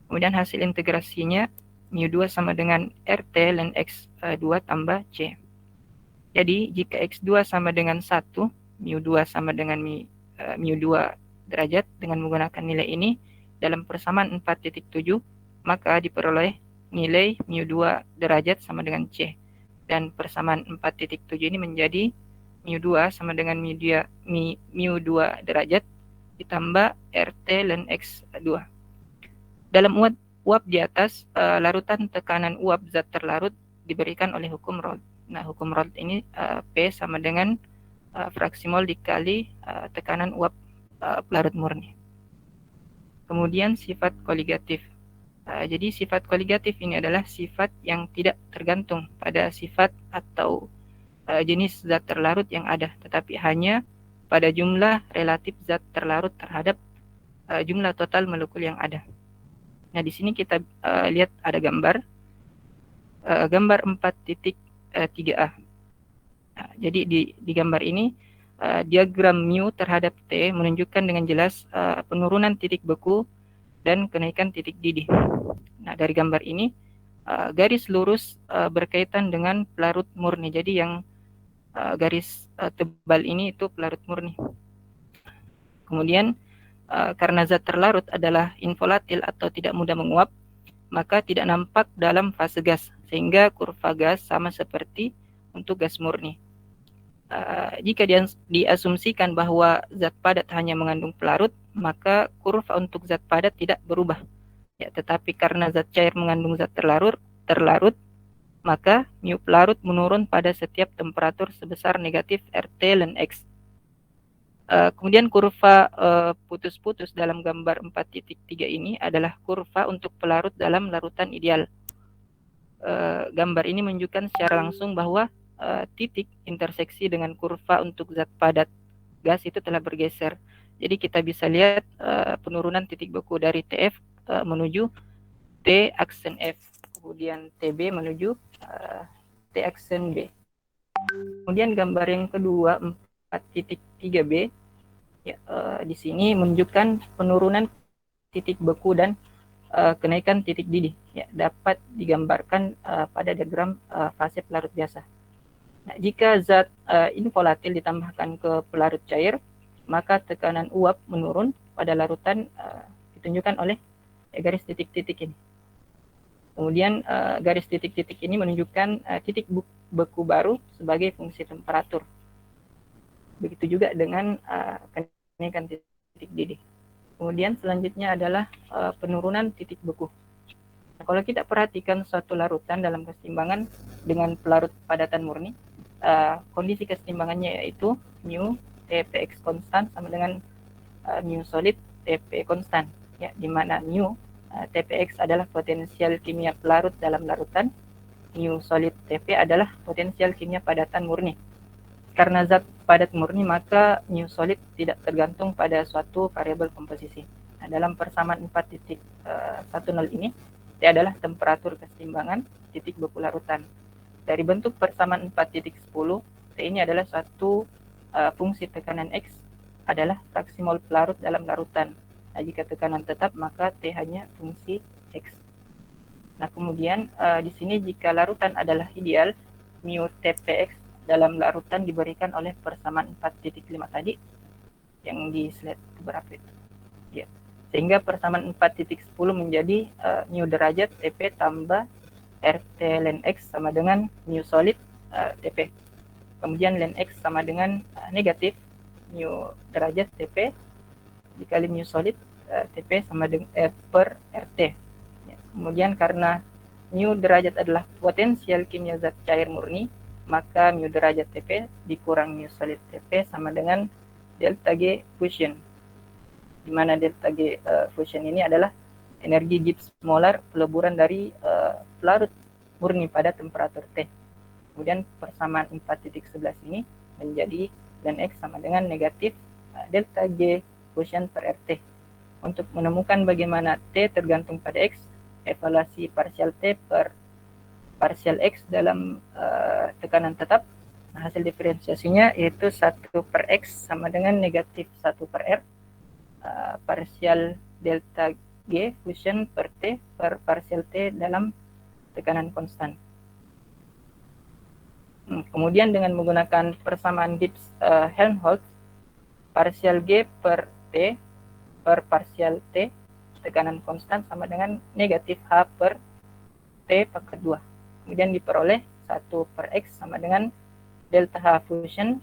Kemudian hasil integrasinya mu2 sama dengan RT ln X2 tambah C. Jadi jika X2 sama dengan 1, mu2 sama dengan mu2 derajat dengan menggunakan nilai ini dalam persamaan 4.7, maka diperoleh nilai mu2 derajat sama dengan C. Dan persamaan 4.7 ini menjadi mu2 sama dengan mu2 derajat ditambah RT ln X2. Dalam uap di atas, larutan tekanan uap zat terlarut diberikan oleh hukum Rolle. Nah, hukum Rolle ini P sama dengan fraksi mol dikali tekanan uap pelarut murni. Kemudian sifat koligatif. Jadi sifat koligatif ini adalah sifat yang tidak tergantung pada sifat atau jenis zat terlarut yang ada, tetapi hanya pada jumlah relatif zat terlarut terhadap jumlah total molekul yang ada. Nah, di sini kita lihat ada gambar 4.3a. Nah, jadi di gambar ini diagram mu terhadap T menunjukkan dengan jelas penurunan titik beku dan kenaikan titik didih. Nah, dari gambar ini garis lurus berkaitan dengan pelarut murni. Jadi yang garis tebal ini itu pelarut murni. Kemudian karena zat terlarut adalah involatil atau tidak mudah menguap, maka tidak nampak dalam fase gas, sehingga kurva gas sama seperti untuk gas murni. Jika diasumsikan bahwa zat padat hanya mengandung pelarut, maka kurva untuk zat padat tidak berubah. Ya, tetapi karena zat cair mengandung zat terlarut, maka mu pelarut menurun pada setiap temperatur sebesar negatif RT ln X. Kemudian kurva putus-putus dalam gambar 4.3 ini adalah kurva untuk pelarut dalam larutan ideal. Gambar ini menunjukkan secara langsung bahwa titik interseksi dengan kurva untuk zat padat gas itu telah bergeser. Jadi kita bisa lihat penurunan titik beku dari TF menuju T aksen F, kemudian TB menuju T aksen B. Kemudian gambar yang kedua 4.3b ya, di sini menunjukkan penurunan titik beku dan kenaikan titik didih ya, dapat digambarkan pada diagram fase pelarut biasa. Nah, jika zat involatil ditambahkan ke pelarut cair, maka tekanan uap menurun pada larutan ditunjukkan oleh garis titik-titik ini. Kemudian garis titik-titik ini menunjukkan titik beku baru sebagai fungsi temperatur. Begitu juga dengan kenaikan titik didih. Kemudian selanjutnya adalah penurunan titik beku. Nah, kalau kita perhatikan suatu larutan dalam keseimbangan dengan pelarut padatan murni, kondisi keseimbangannya yaitu mu Tpx konstan sama dengan mu solid Tp konstan, ya, di mana mu Tpx adalah potensial kimia pelarut dalam larutan, mu solid Tp adalah potensial kimia padatan murni. Karena zat padat murni, maka mu solid tidak tergantung pada suatu variabel komposisi. Nah, dalam persamaan 4.10 ini, T adalah temperatur keseimbangan titik beku larutan. Dari bentuk persamaan 4.10, T ini adalah suatu fungsi tekanan X adalah fraksi mol pelarut dalam larutan. Nah, jika tekanan tetap, maka T hanya fungsi X. Nah, kemudian di sini jika larutan adalah ideal, mu Tpx dalam larutan diberikan oleh persamaan 4.5 tadi yang di slide keberapa itu. Ya. Sehingga persamaan 4.10 menjadi mu derajat Tp tambah RT ln X sama dengan mu solid Tp. Kemudian ln X sama dengan negatif mu derajat Tp dikali mu solid Tp sama dengan per RT. Ya. Kemudian karena mu derajat adalah potensial kimia zat cair murni, maka mu derajat Tp dikurang mu solid Tp sama dengan delta G fusion, di mana delta G fusion ini adalah energi Gibbs molar peleburan dari pelarut murni pada temperatur T. Kemudian persamaan 4.11 ini menjadi ln X sama dengan negatif delta G fusion per RT. Untuk menemukan bagaimana T tergantung pada X, evaluasi parsial T per parsial X dalam tekanan tetap. Nah, hasil diferensiasinya yaitu 1 per X sama dengan negatif 1 per R parsial delta G fusion per T per parsial T dalam tekanan konstan. Kemudian dengan menggunakan persamaan Gibbs Helmholtz, parsial G per T per parsial T tekanan konstan sama dengan negatif H per T pangkat 2. Kemudian diperoleh 1 per X sama dengan delta H fusion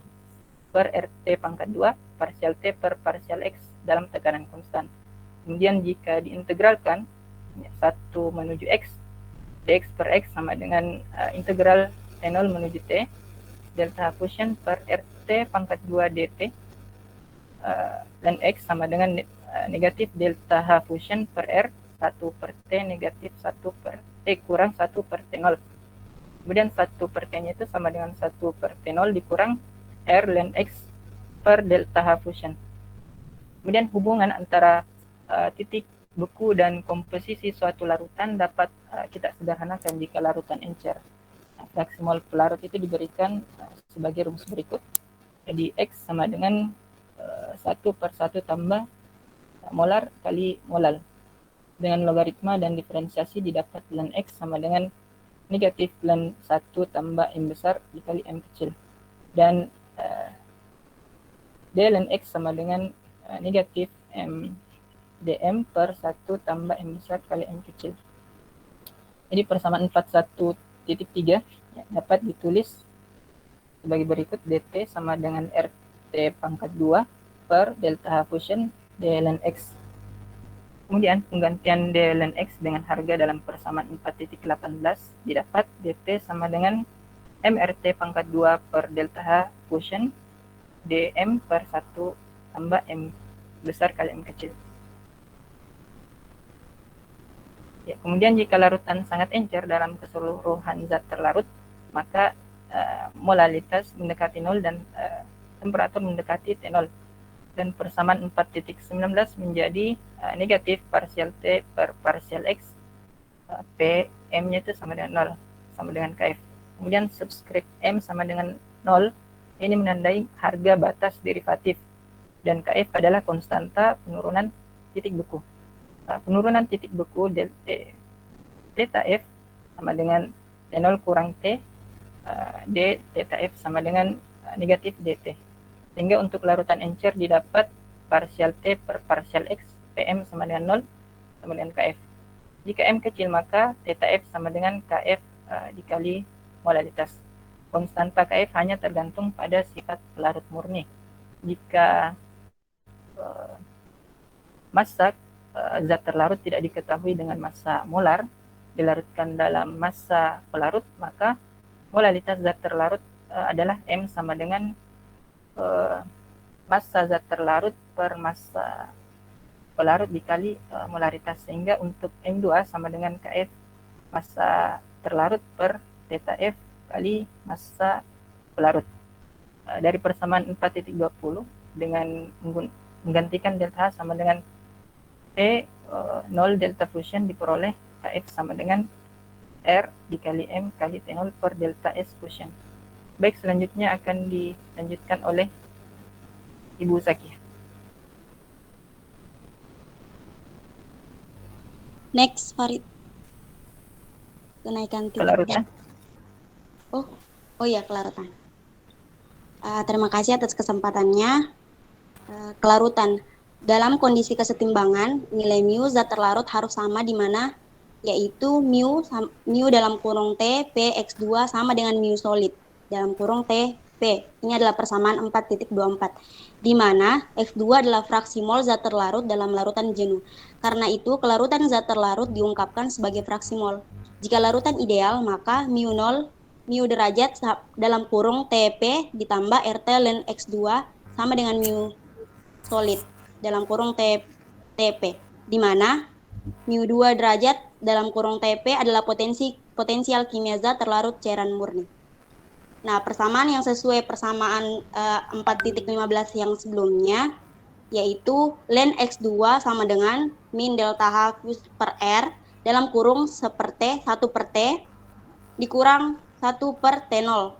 per RT pangkat 2 parsial T per parsial X dalam tekanan konstan. Kemudian jika diintegralkan 1 menuju X, dx per X sama dengan integral T0 menuju T delta H fusion per RT pangkat 2 dt ln X sama dengan negatif delta H fusion per R 1 per T negatif 1 per T kurang 1 per T0. Kemudian 1 per T-nya itu sama dengan 1 per T0 dikurang R ln X per delta H fusion. Kemudian hubungan antara titik beku dan komposisi suatu larutan dapat kita sederhanakan jika larutan encer. Fraksi mol pelarut itu diberikan sebagai rumus berikut. Jadi X sama dengan 1 per 1 tambah molar kali molal. Dengan logaritma dan diferensiasi didapat ln X sama dengan negatif ln 1 tambah M besar dikali M kecil. Dan D ln X sama dengan negatif M dm per 1 tambah M besar kali M kecil. Jadi persamaan 41.3 ya, dapat ditulis sebagai berikut. dt sama dengan RT pangkat 2 per delta H fusion D ln X. Kemudian penggantian D ln X dengan harga dalam persamaan 4.18 didapat dt sama dengan MRT pangkat 2 per delta H fusion dm per 1 tambah M besar kali M kecil. Ya, kemudian jika larutan sangat encer dalam keseluruhan zat terlarut, maka molalitas mendekati 0 dan temperatur mendekati T0. Dan persamaan 4.19 menjadi negatif partial T per partial X, P M-nya itu sama dengan 0, sama dengan KF. Kemudian subscript M sama dengan 0, ini menandai harga batas derivatif, dan KF adalah konstanta penurunan titik beku. Penurunan titik beku delta F sama dengan T0 kurang T, D delta F sama dengan negatif DT. Sehingga untuk larutan encer didapat partial T per partial X, PM sama dengan 0, sama dengan KF. Jika M kecil maka theta F sama dengan KF dikali molalitas. Konstanta KF hanya tergantung pada sifat pelarut murni. Jika massa zat terlarut tidak diketahui dengan massa molar, dilarutkan dalam massa pelarut, maka molalitas zat terlarut adalah M sama dengan massa zat terlarut per massa pelarut dikali molaritas, sehingga untuk M2 sama dengan KF massa terlarut per theta F kali massa pelarut. Dari persamaan 4.20 dengan menggantikan delta H sama dengan T 0 delta fusion diperoleh KF sama dengan R dikali M kali T0 per delta S fusion. Baik, selanjutnya akan dilanjutkan oleh Ibu Zakia. Next, Farid. Kenaikan titik. Kelarutan. Oh ya, kelarutan. Terima kasih atas kesempatannya. Kelarutan. Dalam kondisi kesetimbangan, nilai mu zat terlarut harus sama di mana, yaitu mu dalam kurung T, P, X2 sama dengan mu solid dalam kurung T, P. Ini adalah persamaan 4.24. Di mana X2 adalah fraksi mol zat terlarut dalam larutan jenuh. Karena itu, kelarutan zat terlarut diungkapkan sebagai fraksi mol. Jika larutan ideal, maka mu 0, mu derajat dalam kurung TP ditambah RT ln X2 sama dengan mu solid dalam kurung TP. Di mana mu 2 derajat dalam kurung TP adalah potensial kimia zat terlarut cairan murni. Nah, persamaan yang sesuai persamaan 4.15 yang sebelumnya, yaitu ln X2 sama dengan min delta H per R dalam kurung 1 per T dikurang 1 per T0.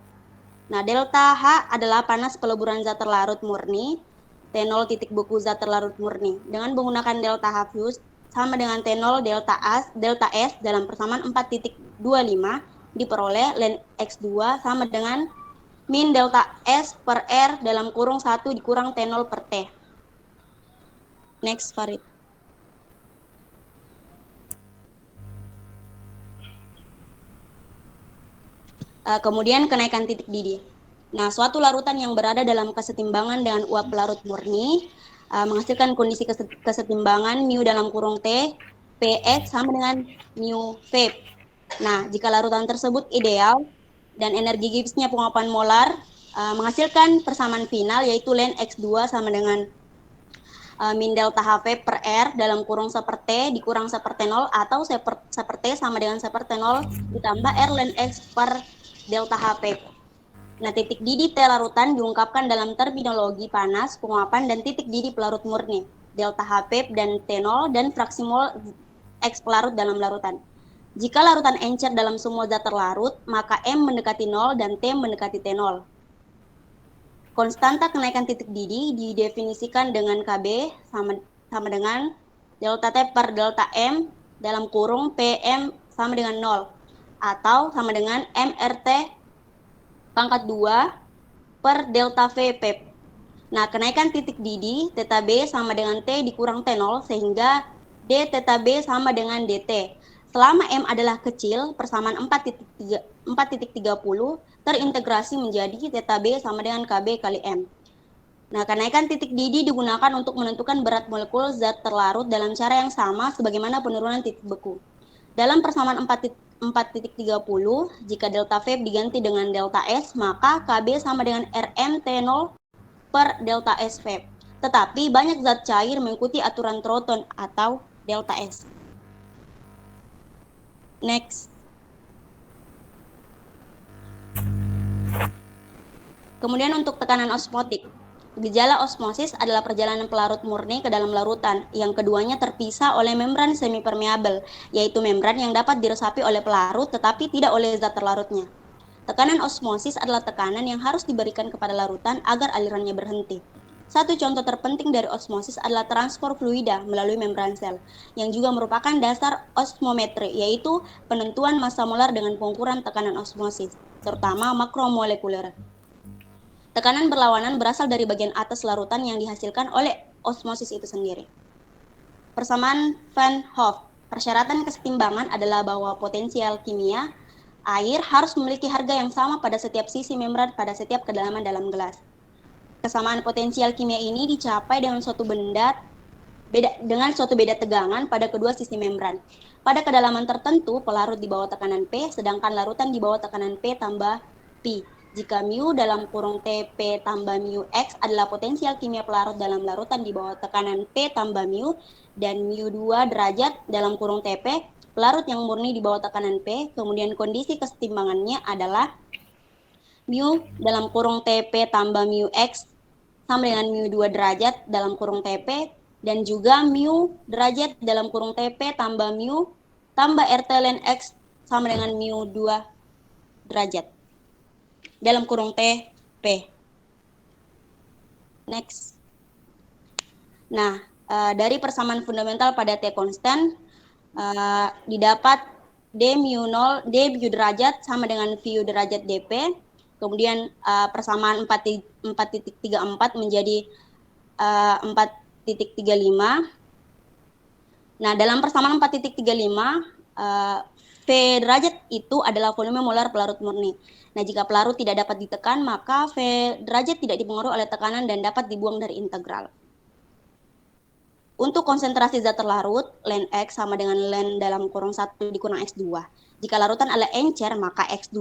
Nah, delta H adalah panas peleburan zat terlarut murni, T0 titik beku zat terlarut murni. Dengan menggunakan delta H fuse sama dengan T0 delta S dalam persamaan 4.25 diperoleh ln X2 sama dengan min delta S per R dalam kurung 1 dikurang T0 per T. Next, Farid. Kemudian kenaikan titik didih. Nah, suatu larutan yang berada dalam kesetimbangan dengan uap pelarut murni menghasilkan kondisi kesetimbangan mu dalam kurung T, Px sama dengan mu V. Nah, jika larutan tersebut ideal dan energi Gibbsnya penguapan molar menghasilkan persamaan final yaitu ln X2 sama dengan min delta HV per R dalam kurung 1 per T dikurang 1 per T0 atau 1 per T sama dengan 1 per T0 ditambah R ln X per delta HP. Nah, titik didih T larutan diungkapkan dalam terminologi panas, penguapan, dan titik didih pelarut murni, delta HP dan T0 dan fraksi mol X pelarut dalam larutan. Jika larutan encer dalam semua zat terlarut, maka M mendekati 0 dan T mendekati T0. Konstanta kenaikan titik didih didefinisikan dengan KB sama dengan delta T per delta M dalam kurung PM sama dengan 0 atau sama dengan MRT pangkat 2 per delta V PEP. Nah, kenaikan titik didih theta B sama dengan T dikurang T0 sehingga D theta B sama dengan DT. Selama M adalah kecil, persamaan 4.30 terintegrasi menjadi theta B sama dengan KB kali M. Nah, kenaikan titik didih digunakan untuk menentukan berat molekul zat terlarut dalam cara yang sama sebagaimana penurunan titik beku. Dalam persamaan 4.30, jika delta V diganti dengan delta S, maka KB sama dengan RM T0 per delta S V. Tetapi banyak zat cair mengikuti aturan Troughton atau delta S. Next. Kemudian untuk tekanan osmotik. Gejala osmosis adalah perjalanan pelarut murni ke dalam larutan. Yang keduanya terpisah oleh membran semipermeabel, yaitu membran yang dapat diresapi oleh pelarut tetapi tidak oleh zat terlarutnya. Tekanan osmosis adalah tekanan yang harus diberikan kepada larutan agar alirannya berhenti. Satu contoh terpenting dari osmosis adalah transfer fluida melalui membran sel, yang juga merupakan dasar osmometri, yaitu penentuan massa molar dengan pengukuran tekanan osmosis, terutama makromolekuler. Tekanan berlawanan berasal dari bagian atas larutan yang dihasilkan oleh osmosis itu sendiri. Persamaan Van Hoff. Persyaratan kesetimbangan adalah bahwa potensial kimia air harus memiliki harga yang sama pada setiap sisi membran pada setiap kedalaman dalam gelas. Kesamaan potensial kimia ini dicapai dengan suatu beda tegangan pada kedua sisi membran. Pada kedalaman tertentu, pelarut di bawah tekanan P, sedangkan larutan di bawah tekanan P tambah P. Jika mu dalam kurung Tp tambah mu X adalah potensial kimia pelarut dalam larutan di bawah tekanan P tambah mu dan mu 2 derajat dalam kurung Tp, pelarut yang murni di bawah tekanan P, kemudian kondisi kesetimbangannya adalah mu dalam kurung Tp tambah mu X sama dengan mu 2 derajat dalam kurung Tp, dan juga mu derajat dalam kurung Tp tambah mu tambah RT ln X sama dengan mu 2 derajat dalam kurung TP. Next. Nah, dari persamaan fundamental pada T konstan, didapat D mu 0, D mu derajat sama dengan V derajat dP. Kemudian persamaan 4.34 menjadi 4.35. Nah, dalam persamaan 4.35, V derajat itu adalah volume molar pelarut murni. Nah, jika pelarut tidak dapat ditekan, maka V derajat tidak dipengaruhi oleh tekanan dan dapat dibuang dari integral. Untuk konsentrasi zat terlarut, ln X sama dengan ln dalam kurung 1 dikurang X2. Jika larutan adalah encer, maka X2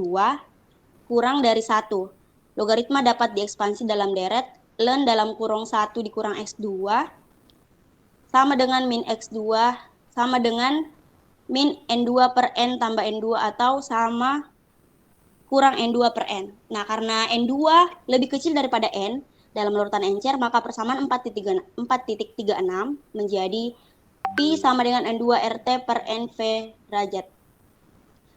kurang dari 1. Logaritma dapat diekspansi dalam deret, ln dalam kurung 1 dikurang X2 sama dengan min X2 sama dengan min N2 per N tambah N2 atau sama kurang N2 per N. Nah, karena N2 lebih kecil daripada N dalam larutan encer, maka persamaan 4.36 menjadi Pi sama dengan N2 RT per NV derajat.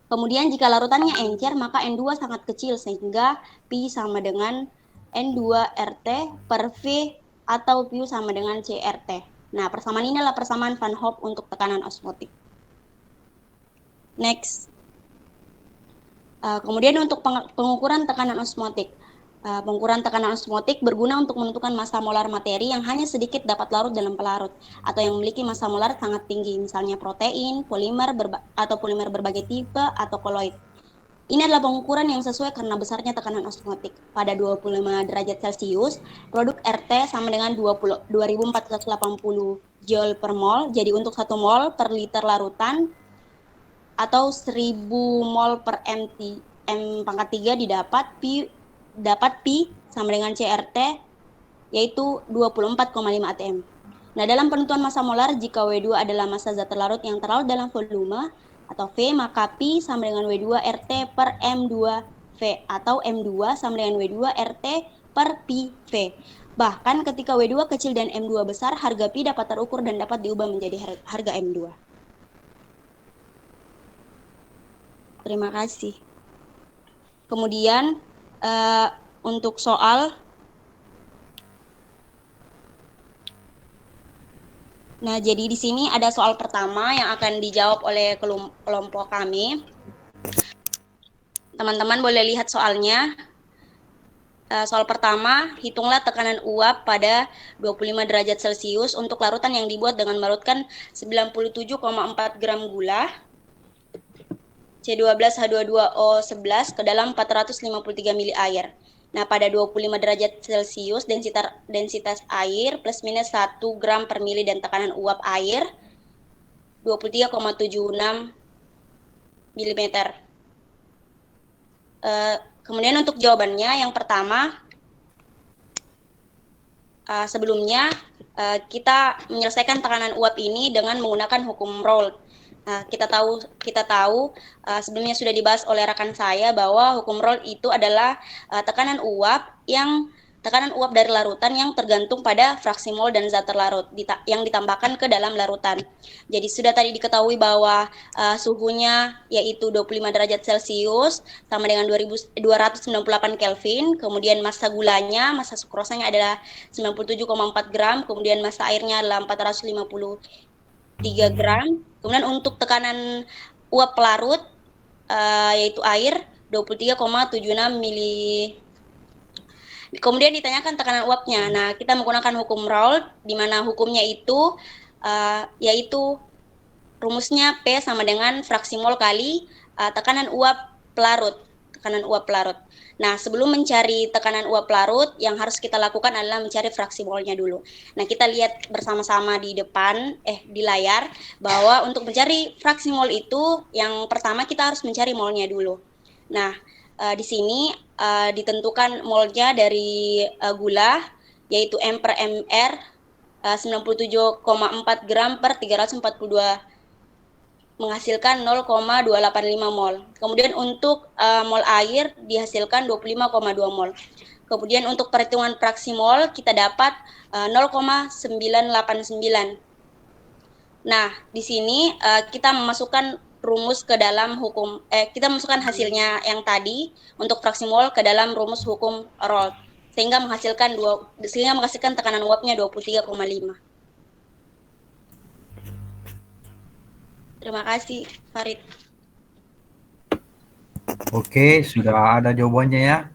Kemudian jika larutannya encer, maka N2 sangat kecil sehingga Pi sama dengan N2 RT per V atau Pi sama dengan CRT. Nah, persamaan ini adalah persamaan Van Hoff untuk tekanan osmotik. Next. Kemudian untuk pengukuran tekanan osmotik. Pengukuran tekanan osmotik berguna untuk menentukan massa molar materi yang hanya sedikit dapat larut dalam pelarut atau yang memiliki massa molar sangat tinggi, misalnya protein, polimer atau polimer berbagai tipe atau koloid. Ini adalah pengukuran yang sesuai karena besarnya tekanan osmotik. Pada 25 derajat Celcius, produk RT sama dengan 2480 joule per mol. Jadi untuk 1 mol per liter larutan atau 1000 mol per M pangkat 3 dapat Pi sama dengan CRT yaitu 24,5 atm. Nah, dalam penentuan massa molar, jika W2 adalah massa zat terlarut yang terlarut dalam volume atau V, maka Pi sama dengan W2 RT per M2V atau M2 sama dengan W2 RT per Pi V. Bahkan ketika W2 kecil dan M2 besar, harga Pi dapat terukur dan dapat diubah menjadi harga M2. Terima kasih. Kemudian untuk soal, nah jadi di sini ada soal pertama yang akan dijawab oleh kelompok kami. Teman-teman boleh lihat soalnya. Soal pertama, hitunglah tekanan uap pada 25 derajat Celcius untuk larutan yang dibuat dengan melarutkan 97,4 gram gula C12H22O11 ke dalam 453 mili air. Nah, pada 25 derajat Celcius, densitas air plus minus 1 gram per mili dan tekanan uap air 23,76 mm. Kemudian untuk jawabannya, yang pertama, sebelumnya kita menyelesaikan tekanan uap ini dengan menggunakan hukum Raoult. Nah, kita tahu sebelumnya sudah dibahas oleh rekan saya bahwa hukum Rolle itu adalah tekanan uap dari larutan yang tergantung pada fraksi mol dan zat terlarut yang ditambahkan ke dalam larutan. Jadi sudah tadi diketahui bahwa suhunya yaitu 25 derajat Celcius sama dengan 298 Kelvin, kemudian massa gulanya, massa sukrosanya adalah 97,4 gram, kemudian massa airnya adalah 453 gram. Kemudian untuk tekanan uap pelarut yaitu air 23,76 mili. Kemudian ditanyakan tekanan uapnya. Nah, kita menggunakan hukum Raoult di mana hukumnya itu yaitu rumusnya P sama dengan fraksi mol kali tekanan uap pelarut. Nah, sebelum mencari tekanan uap pelarut, yang harus kita lakukan adalah mencari fraksi molnya dulu. Nah, kita lihat bersama-sama di layar bahwa untuk mencari fraksi mol itu, yang pertama kita harus mencari molnya dulu. Nah, di sini ditentukan molnya dari gula, yaitu M per MR 97,4 gram per 342 menghasilkan 0,285 mol. Kemudian untuk mol air dihasilkan 25,2 mol. Kemudian untuk perhitungan fraksi mol kita dapat 0,989. Nah, di sini kita memasukkan rumus ke dalam kita masukkan hasilnya yang tadi untuk fraksi mol ke dalam rumus hukum Raoult sehingga menghasilkan tekanan uapnya 23,5. Terima kasih, Farid. Oke, sudah ada jawabannya ya.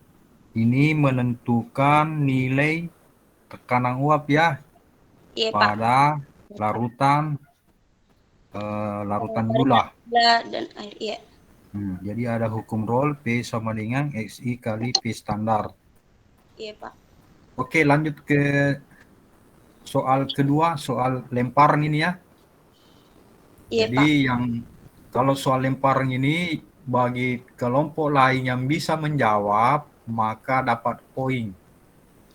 Ini menentukan nilai tekanan uap ya Iya, Pak. pada larutan gula. Dan air, iya. Jadi ada hukum Raoult P sama dengan XI kali P standar. Iya, Pak. Oke, lanjut ke soal kedua, soal lemparan ini ya. Iya, Jadi Pak. yang kalau soal lemparan ini bagi kelompok lain yang bisa menjawab maka dapat poin.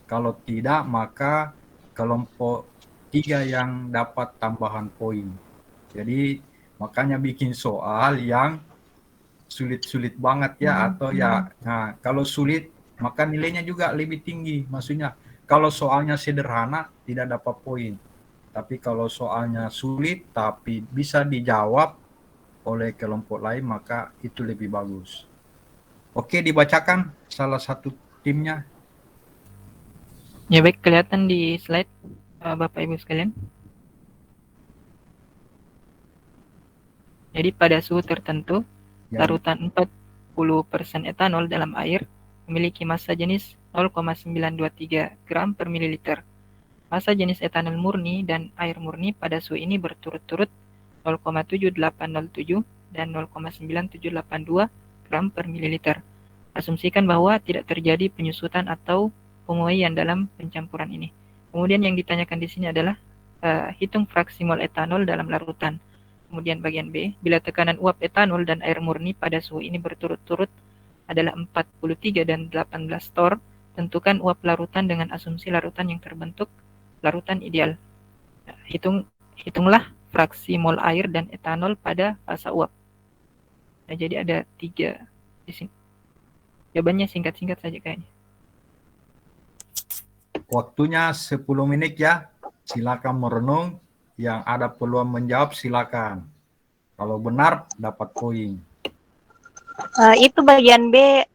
Kalau tidak maka kelompok 3 yang dapat tambahan poin. Jadi makanya bikin soal yang sulit-sulit banget ya atau ya. Nah, kalau sulit maka nilainya juga lebih tinggi. Maksudnya kalau soalnya sederhana tidak dapat poin. Tapi kalau soalnya sulit tapi bisa dijawab oleh kelompok lain maka itu lebih bagus. Oke, dibacakan salah satu timnya. Ya baik, kelihatan di slide Bapak Ibu sekalian. Jadi pada suhu tertentu, Ya, larutan 40% etanol dalam air memiliki massa jenis 0,923 gram per mililiter. Massa jenis etanol murni dan air murni pada suhu ini berturut-turut 0,7807 dan 0,9782 gram per mililiter. Asumsikan bahwa tidak terjadi penyusutan atau penguaian dalam pencampuran ini. Kemudian yang ditanyakan di sini adalah hitung fraksi mol etanol dalam larutan. Kemudian bagian B, bila tekanan uap etanol dan air murni pada suhu ini berturut-turut adalah 43 dan 18 torr, tentukan uap larutan dengan asumsi larutan yang terbentuk larutan ideal. Hitunglah fraksi mol air dan etanol pada fasa uap. Nah, jadi ada 3 di sini. Jawabannya singkat-singkat saja kayaknya. waktunya 10 menit ya. Silakan merenung. Yang ada peluang menjawab silakan. Kalau benar dapat poin. Itu bagian B,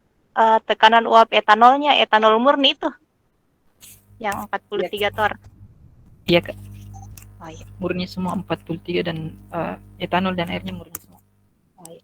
tekanan uap etanol murni itu yang 43 torr. Iya Kak, Oh, iya. murni semua 43 dan etanol dan airnya murni semua. Oh, iya.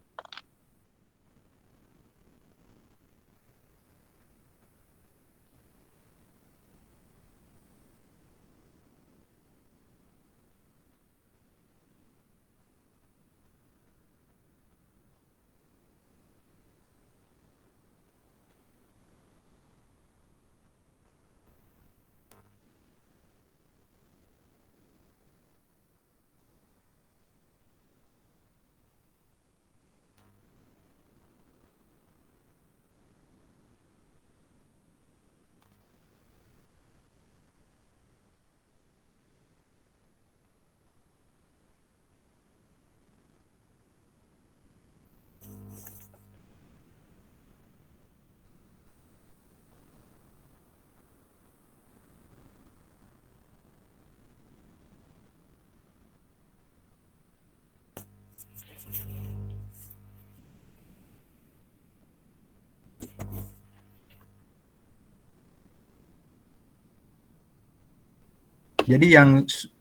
Jadi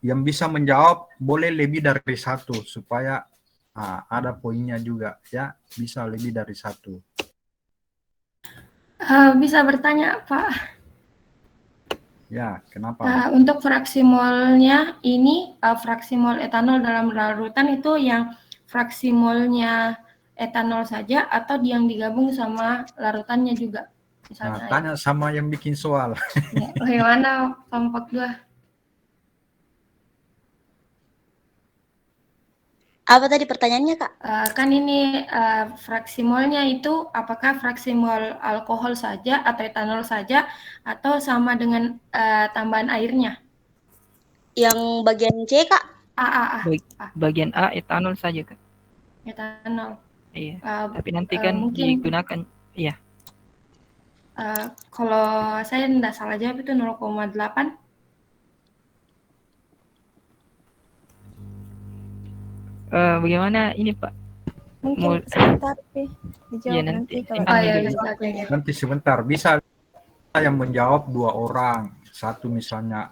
yang bisa menjawab boleh lebih dari satu supaya ada poinnya juga ya, bisa lebih dari satu. Bisa bertanya, Pak? Ya, kenapa? Untuk fraksi molnya ini, fraksi mol etanol dalam larutan itu yang fraksi molnya etanol saja atau yang digabung sama larutannya juga? Nah, Misalnya air. tanya sama yang bikin soal. Ya, bagaimana kelompok 2? Apa tadi pertanyaannya, Kak? Kan ini fraksi molnya itu apakah fraksi mol alkohol saja atau etanol saja atau sama dengan tambahan airnya? Yang bagian C, Kak? Bagian A etanol saja, Kak. Etanol. Iya. Tapi nanti kan mungkin digunakan, iya. kalau saya tidak salah jawab itu 0,8. Bagaimana ini, Pak? Mungkin sebentar sih dijawab Iya, nanti. nanti kalau ya, ada bisa. waktunya. Nanti sebentar, bisa yang menjawab 2 orang, satu misalnya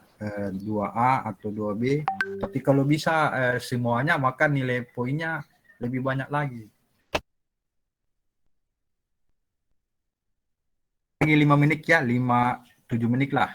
2A atau 2B, tapi kalau bisa semuanya maka nilai poinnya lebih banyak lagi. Lagi 5 menit ya, 5-7 menit lah.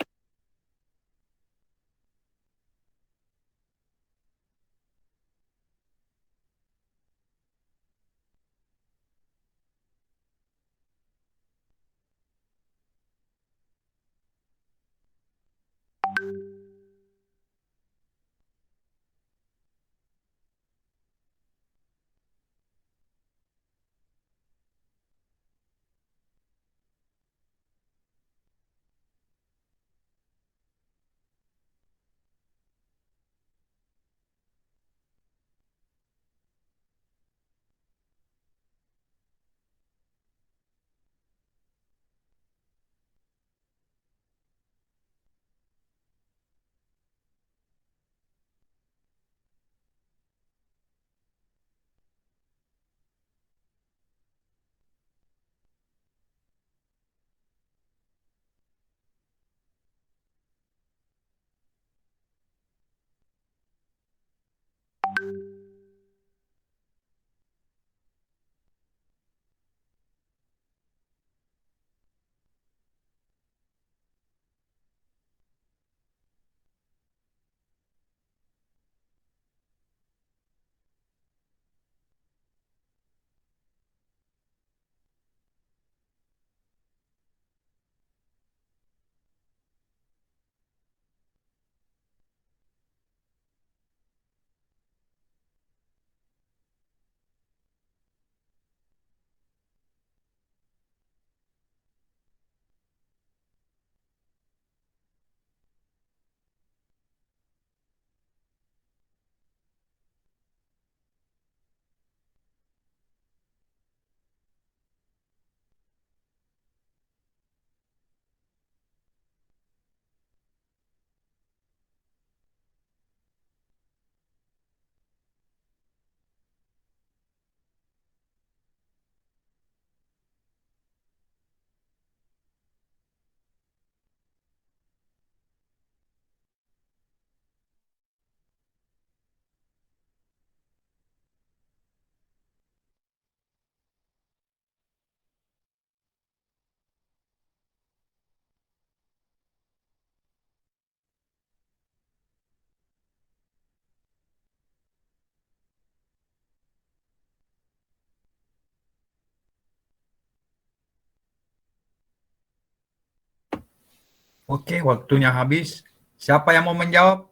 Oke, waktunya habis. Siapa yang mau menjawab?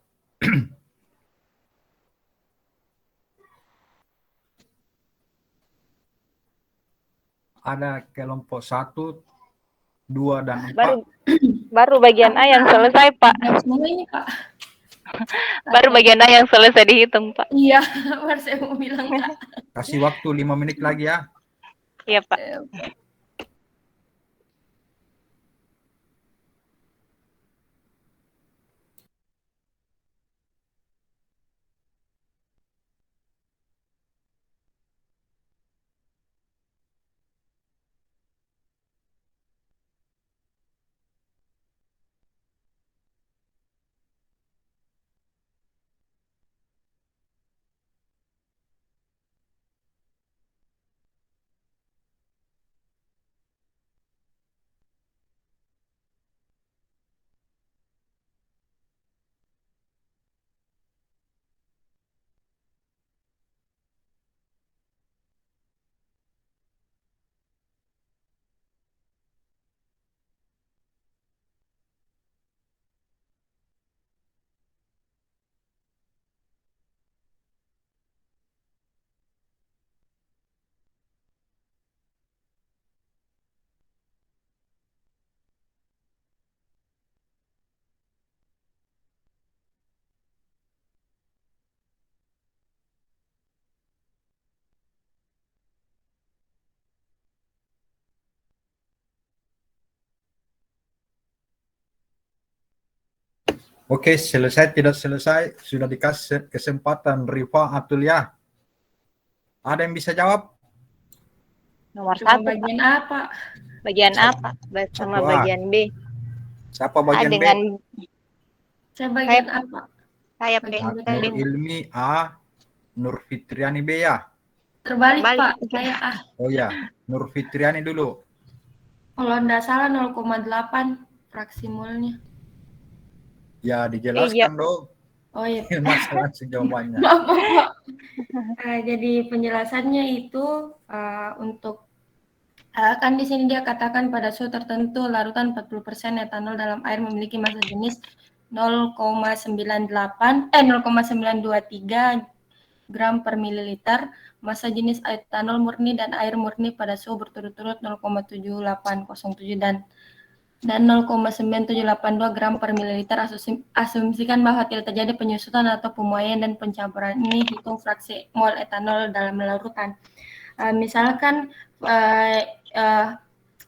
Ada kelompok 1, 2, dan 4. Baru bagian A yang selesai, Pak. Semua ini, Pak. Baru bagian A yang selesai dihitung, Pak. Iya, baru saya mau bilang, Kak. Kasih waktu 5 menit lagi ya. Iya, Pak. Oke, selesai tidak selesai sudah dikasih kesempatan Rifa Atulia. Ada yang bisa jawab? Nomor Cuma 1, Pak. bagian apa? Bagian A, Satu- Pak. Sama 1A. bagian B. Siapa A bagian B? dengan Saya bagian apa? saya P. Bagian Nur B. Ilmi A, Nur Fitriani B ya? Terbalik, Terbalik. Pak. Saya A. Oh ya, Nur Fitriani dulu. Kalau nggak salah 0,8 fraksi molnya. Ya, Iya. dijelaskan dong. Oh iya. Masalah jawabannya. Maaf, Pak. Jadi penjelasannya itu untuk kan di sini dia katakan pada suhu tertentu larutan 40% etanol dalam air memiliki massa jenis 0,923 gram per mililiter, massa jenis etanol murni dan air murni pada suhu berturut-turut 0,7807 dan 0,9782 gram per mililiter. Asumsikan bahwa tidak terjadi penyusutan atau pemuaian dan pencampuran ini, hitung fraksi mol etanol dalam larutan. Misalkan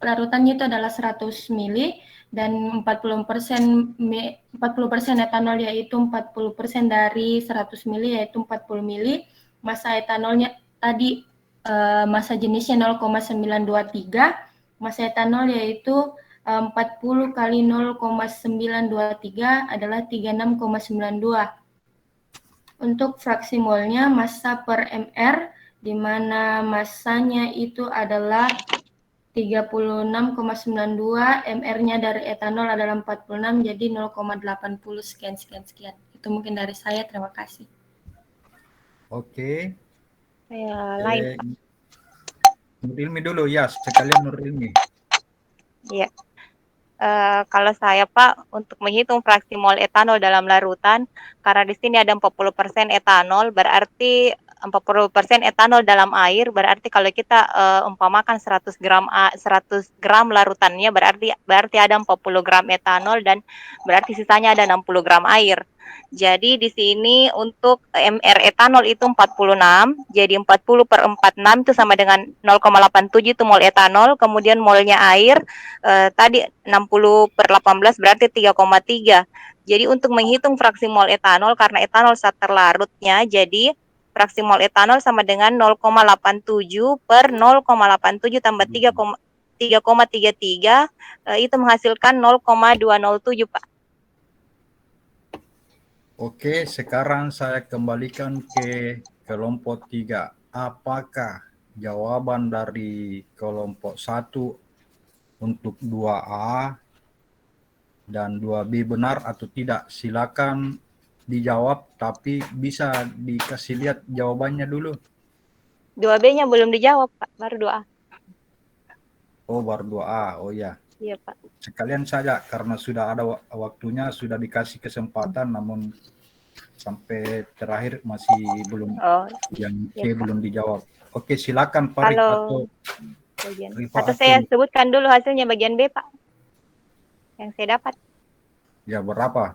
larutannya itu adalah 100 mili dan 40% etanol yaitu 40% dari 100 mili yaitu 40 mili. Massa etanolnya tadi massa jenisnya 0,923, massa etanol yaitu 40 kali 0,923 adalah 36,92. Untuk fraksi molnya massa per mR, di mana massanya itu adalah 36,92, mR-nya dari etanol adalah 46, jadi 0,80 sekian. Itu mungkin dari saya, terima kasih. Oke. Lain. Nur Ilmi dulu ya, sekalian Nur Ilmi. Iya. Kalau saya Pak, untuk menghitung fraksi mol etanol dalam larutan, karena di sini ada 40% etanol, berarti 40% etanol dalam air, berarti kalau kita umpamakan 100 gram larutannya, berarti ada 40 gram etanol dan berarti sisanya ada 60 gram air. Jadi di sini untuk mR etanol itu 46, jadi 40 per 46 itu sama dengan 0,87 itu mol etanol, kemudian molnya air tadi 60 per 18 berarti 3,3. Jadi untuk menghitung fraksi mol etanol, karena etanol saat terlarutnya, jadi fraksi mol etanol sama dengan 0,87 per 0,87 tambah 3,33, itu menghasilkan 0,207 Pak. Oke, sekarang saya kembalikan ke kelompok 3. Apakah jawaban dari kelompok 1 untuk 2A dan 2B benar atau tidak? Silakan dijawab, tapi bisa dikasih lihat jawabannya dulu. 2B-nya belum dijawab, Pak, baru 2A. Oh, baru 2A. Oh ya. Iya, Pak. Sekalian saja, karena sudah ada waktunya, sudah dikasih kesempatan, namun sampai terakhir masih belum, yang C belum dijawab. Oke, silakan Pak atau Rifa. Atau saya sebutkan dulu hasilnya bagian B, Pak, yang saya dapat. Ya, berapa?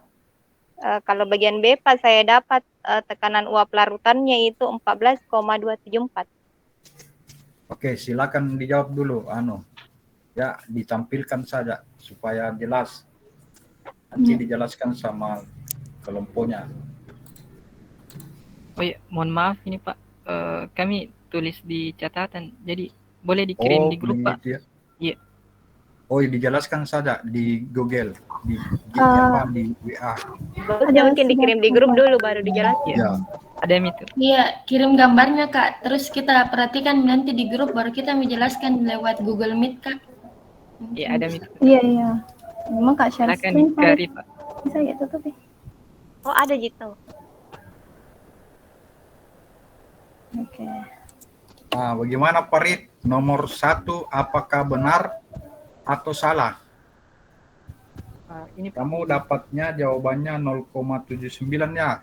Kalau bagian B, Pak, saya dapat tekanan uap larutannya itu 14,274. Oke, silakan dijawab dulu, ya ditampilkan saja supaya jelas. Nanti dijelaskan sama kelompoknya. Oh ya, mohon maaf ini Pak, kami tulis di catatan, jadi boleh dikirim di grup Pak. Ya? Iya. Oh, dijelaskan saja di Google, di WA. Mungkin dikirim di grup dulu baru dijelaskan. Ya. Ada itu. Iya, kirim gambarnya Kak. Terus kita perhatikan nanti di grup baru kita menjelaskan lewat Google Meet Kak. Iya, ada itu. Iya. Memang Kak share screen Pak. Bisa ya tutup ya. Oh, ada gitu. Oke. Nah, bagaimana Farid? Nomor 1 apakah benar atau salah? Ini kamu dapatnya jawabannya 0,79 ya.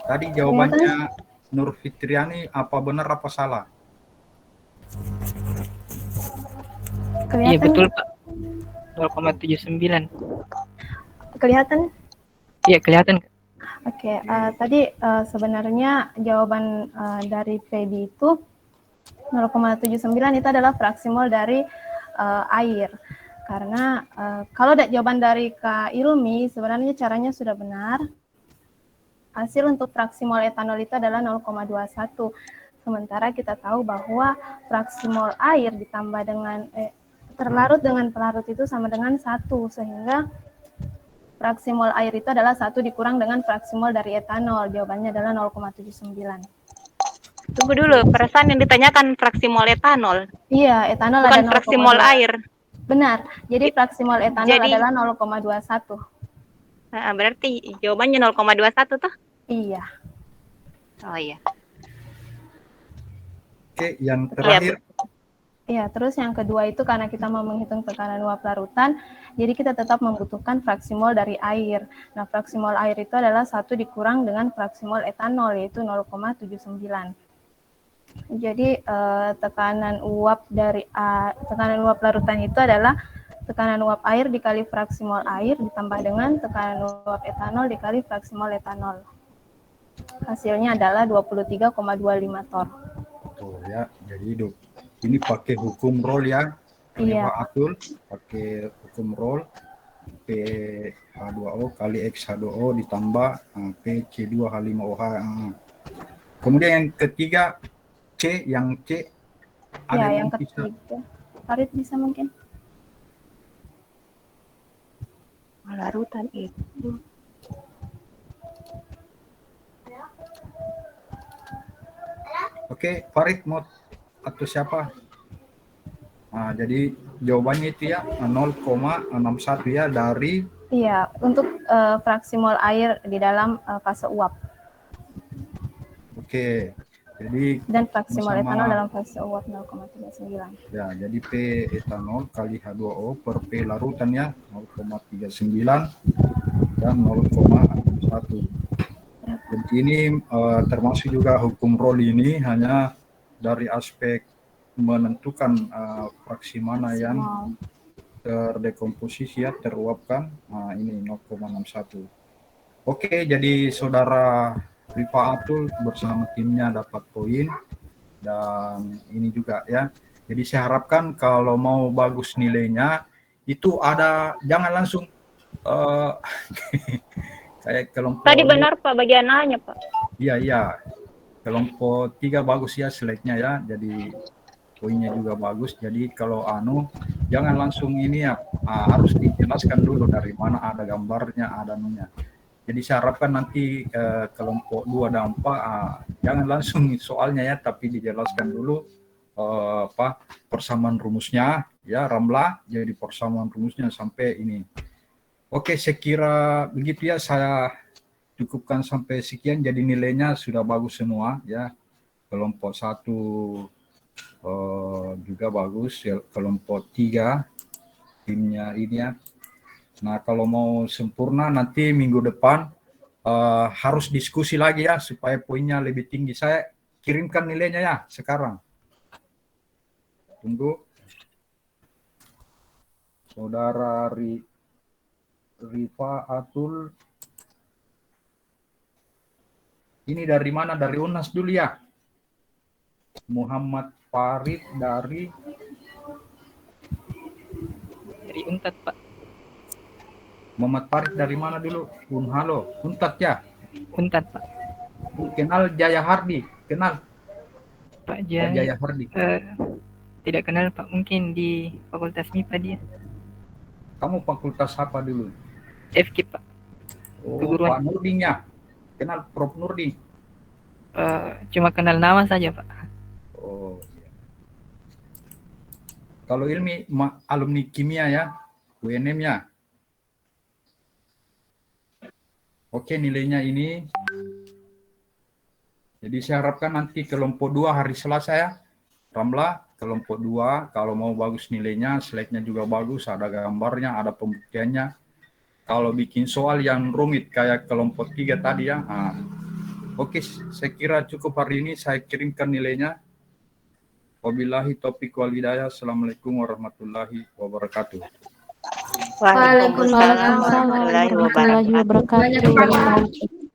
Tadi jawabannya Nur Fitriani, apa benar apa salah? Kelihatan. Iya betul Pak. 0,79. Kelihatan? Iya kelihatan. Oke, tadi sebenarnya jawaban dari PB itu 0,79 itu adalah fraksi mol dari air. Karena kalau jawaban dari Kak Ilmi, sebenarnya caranya sudah benar. Hasil untuk fraksi mol etanol itu adalah 0,21. Sementara kita tahu bahwa fraksi mol air ditambah dengan terlarut dengan pelarut itu sama dengan 1, sehingga fraksi mol air itu adalah 1 dikurang dengan fraksi mol dari etanol. Jawabannya adalah 0,79. Tunggu dulu, perasaan yang ditanyakan fraksi mol etanol. Iya, etanol bukan ada fraksi mol air. Benar. Jadi fraksi mol etanol adalah 0,21. Nah, berarti jawabannya 0,21 toh? Iya. Oh iya. Oke, yang terakhir. Iya, terus yang kedua itu karena kita mau menghitung tekanan uap larutan, jadi kita tetap membutuhkan fraksi mol dari air. Nah, fraksi mol air itu adalah 1 dikurang dengan fraksi mol etanol, yaitu 0,79. Jadi tekanan uap larutan itu adalah tekanan uap air dikali fraksi mol air ditambah dengan tekanan uap etanol dikali fraksi mol etanol. Hasilnya adalah 23,25 torr. Betul ya. Jadi ini pakai hukum Rolle ya. Iya. Pak Atul pakai hukum Rolle PH2O kali XH2O ditambah PC2H5OH. Kemudian yang ketiga C, yang C ada ya, yang ketiga. Farid bisa mungkin. Larutan itu. Oke, Farid mau atau siapa? Nah, jadi jawabannya itu ya 0,61 ya dari. Iya, untuk fraksi mol air di dalam fase uap. Oke. Jadi dan fraksi mol etanol dalam fase uap 0,39. Ya, jadi P etanol kali H2O per P larutan ya 0,39 dan 0,61. Jadi ini termasuk juga hukum Rolle ini hanya dari aspek menentukan fraksi mana yang terdekomposisi ya, teruapkan. Nah, ini 0,61. Oke, jadi saudara Rifa Atul bersama timnya dapat poin dan ini juga ya. Jadi saya harapkan kalau mau bagus nilainya itu ada, jangan langsung kayak kelompok. Tadi benar Pak bagian A-nya Pak. Iya. Kelompok 3 bagus ya slide-nya ya. Jadi poinnya juga bagus. Jadi kalau jangan langsung ini ya, harus dijelaskan dulu dari mana ada gambarnya, ada anunya. Jadi saya harapkan nanti kelompok 2 dan 4 jangan langsung soalnya ya, tapi dijelaskan dulu persamaan rumusnya ya, Ramla. Jadi persamaan rumusnya sampai ini. Oke, saya kira begitu ya, saya cukupkan sampai sekian. Jadi nilainya sudah bagus semua ya. Kelompok 1 juga bagus, ya, kelompok 3 timnya ini ya. Nah, kalau mau sempurna nanti minggu depan harus diskusi lagi ya supaya poinnya lebih tinggi. Saya kirimkan nilainya ya sekarang. Tunggu. Saudara Rifa Atul. Ini dari mana? Dari UNAS dulu ya. Muhammad Farid dari UNTAD, Pak. Muhammad Farid dari mana dulu? Unhalo, UNTAD ya? UNTAD, Pak. Kenal Jaya Hardi? Kenal? Pak Jaya Hardi? Tidak kenal, Pak. Mungkin di Fakultas MIPA dia. Kamu fakultas apa dulu? FK, Pak. Oh, Keguruan. Pak Nurdin ya? Kenal Prof. Nurdin? Cuma kenal nama saja, Pak. Oh, iya. Kalau Ilmi, alumni kimia ya? UNM ya? Oke, nilainya ini. Jadi saya harapkan nanti kelompok 2 hari Selasa ya. Ramla, kelompok 2, kalau mau bagus nilainya, slide-nya juga bagus, ada gambarnya, ada pembuktiannya. Kalau bikin soal yang rumit kayak kelompok 3 tadi ya. Oke, saya kira cukup hari ini, saya kirimkan nilainya. Wabillahi taufiq wal hidayah. Assalamualaikum warahmatullahi wabarakatuh. Waalaikumsalam warahmatullahi wabarakatuh.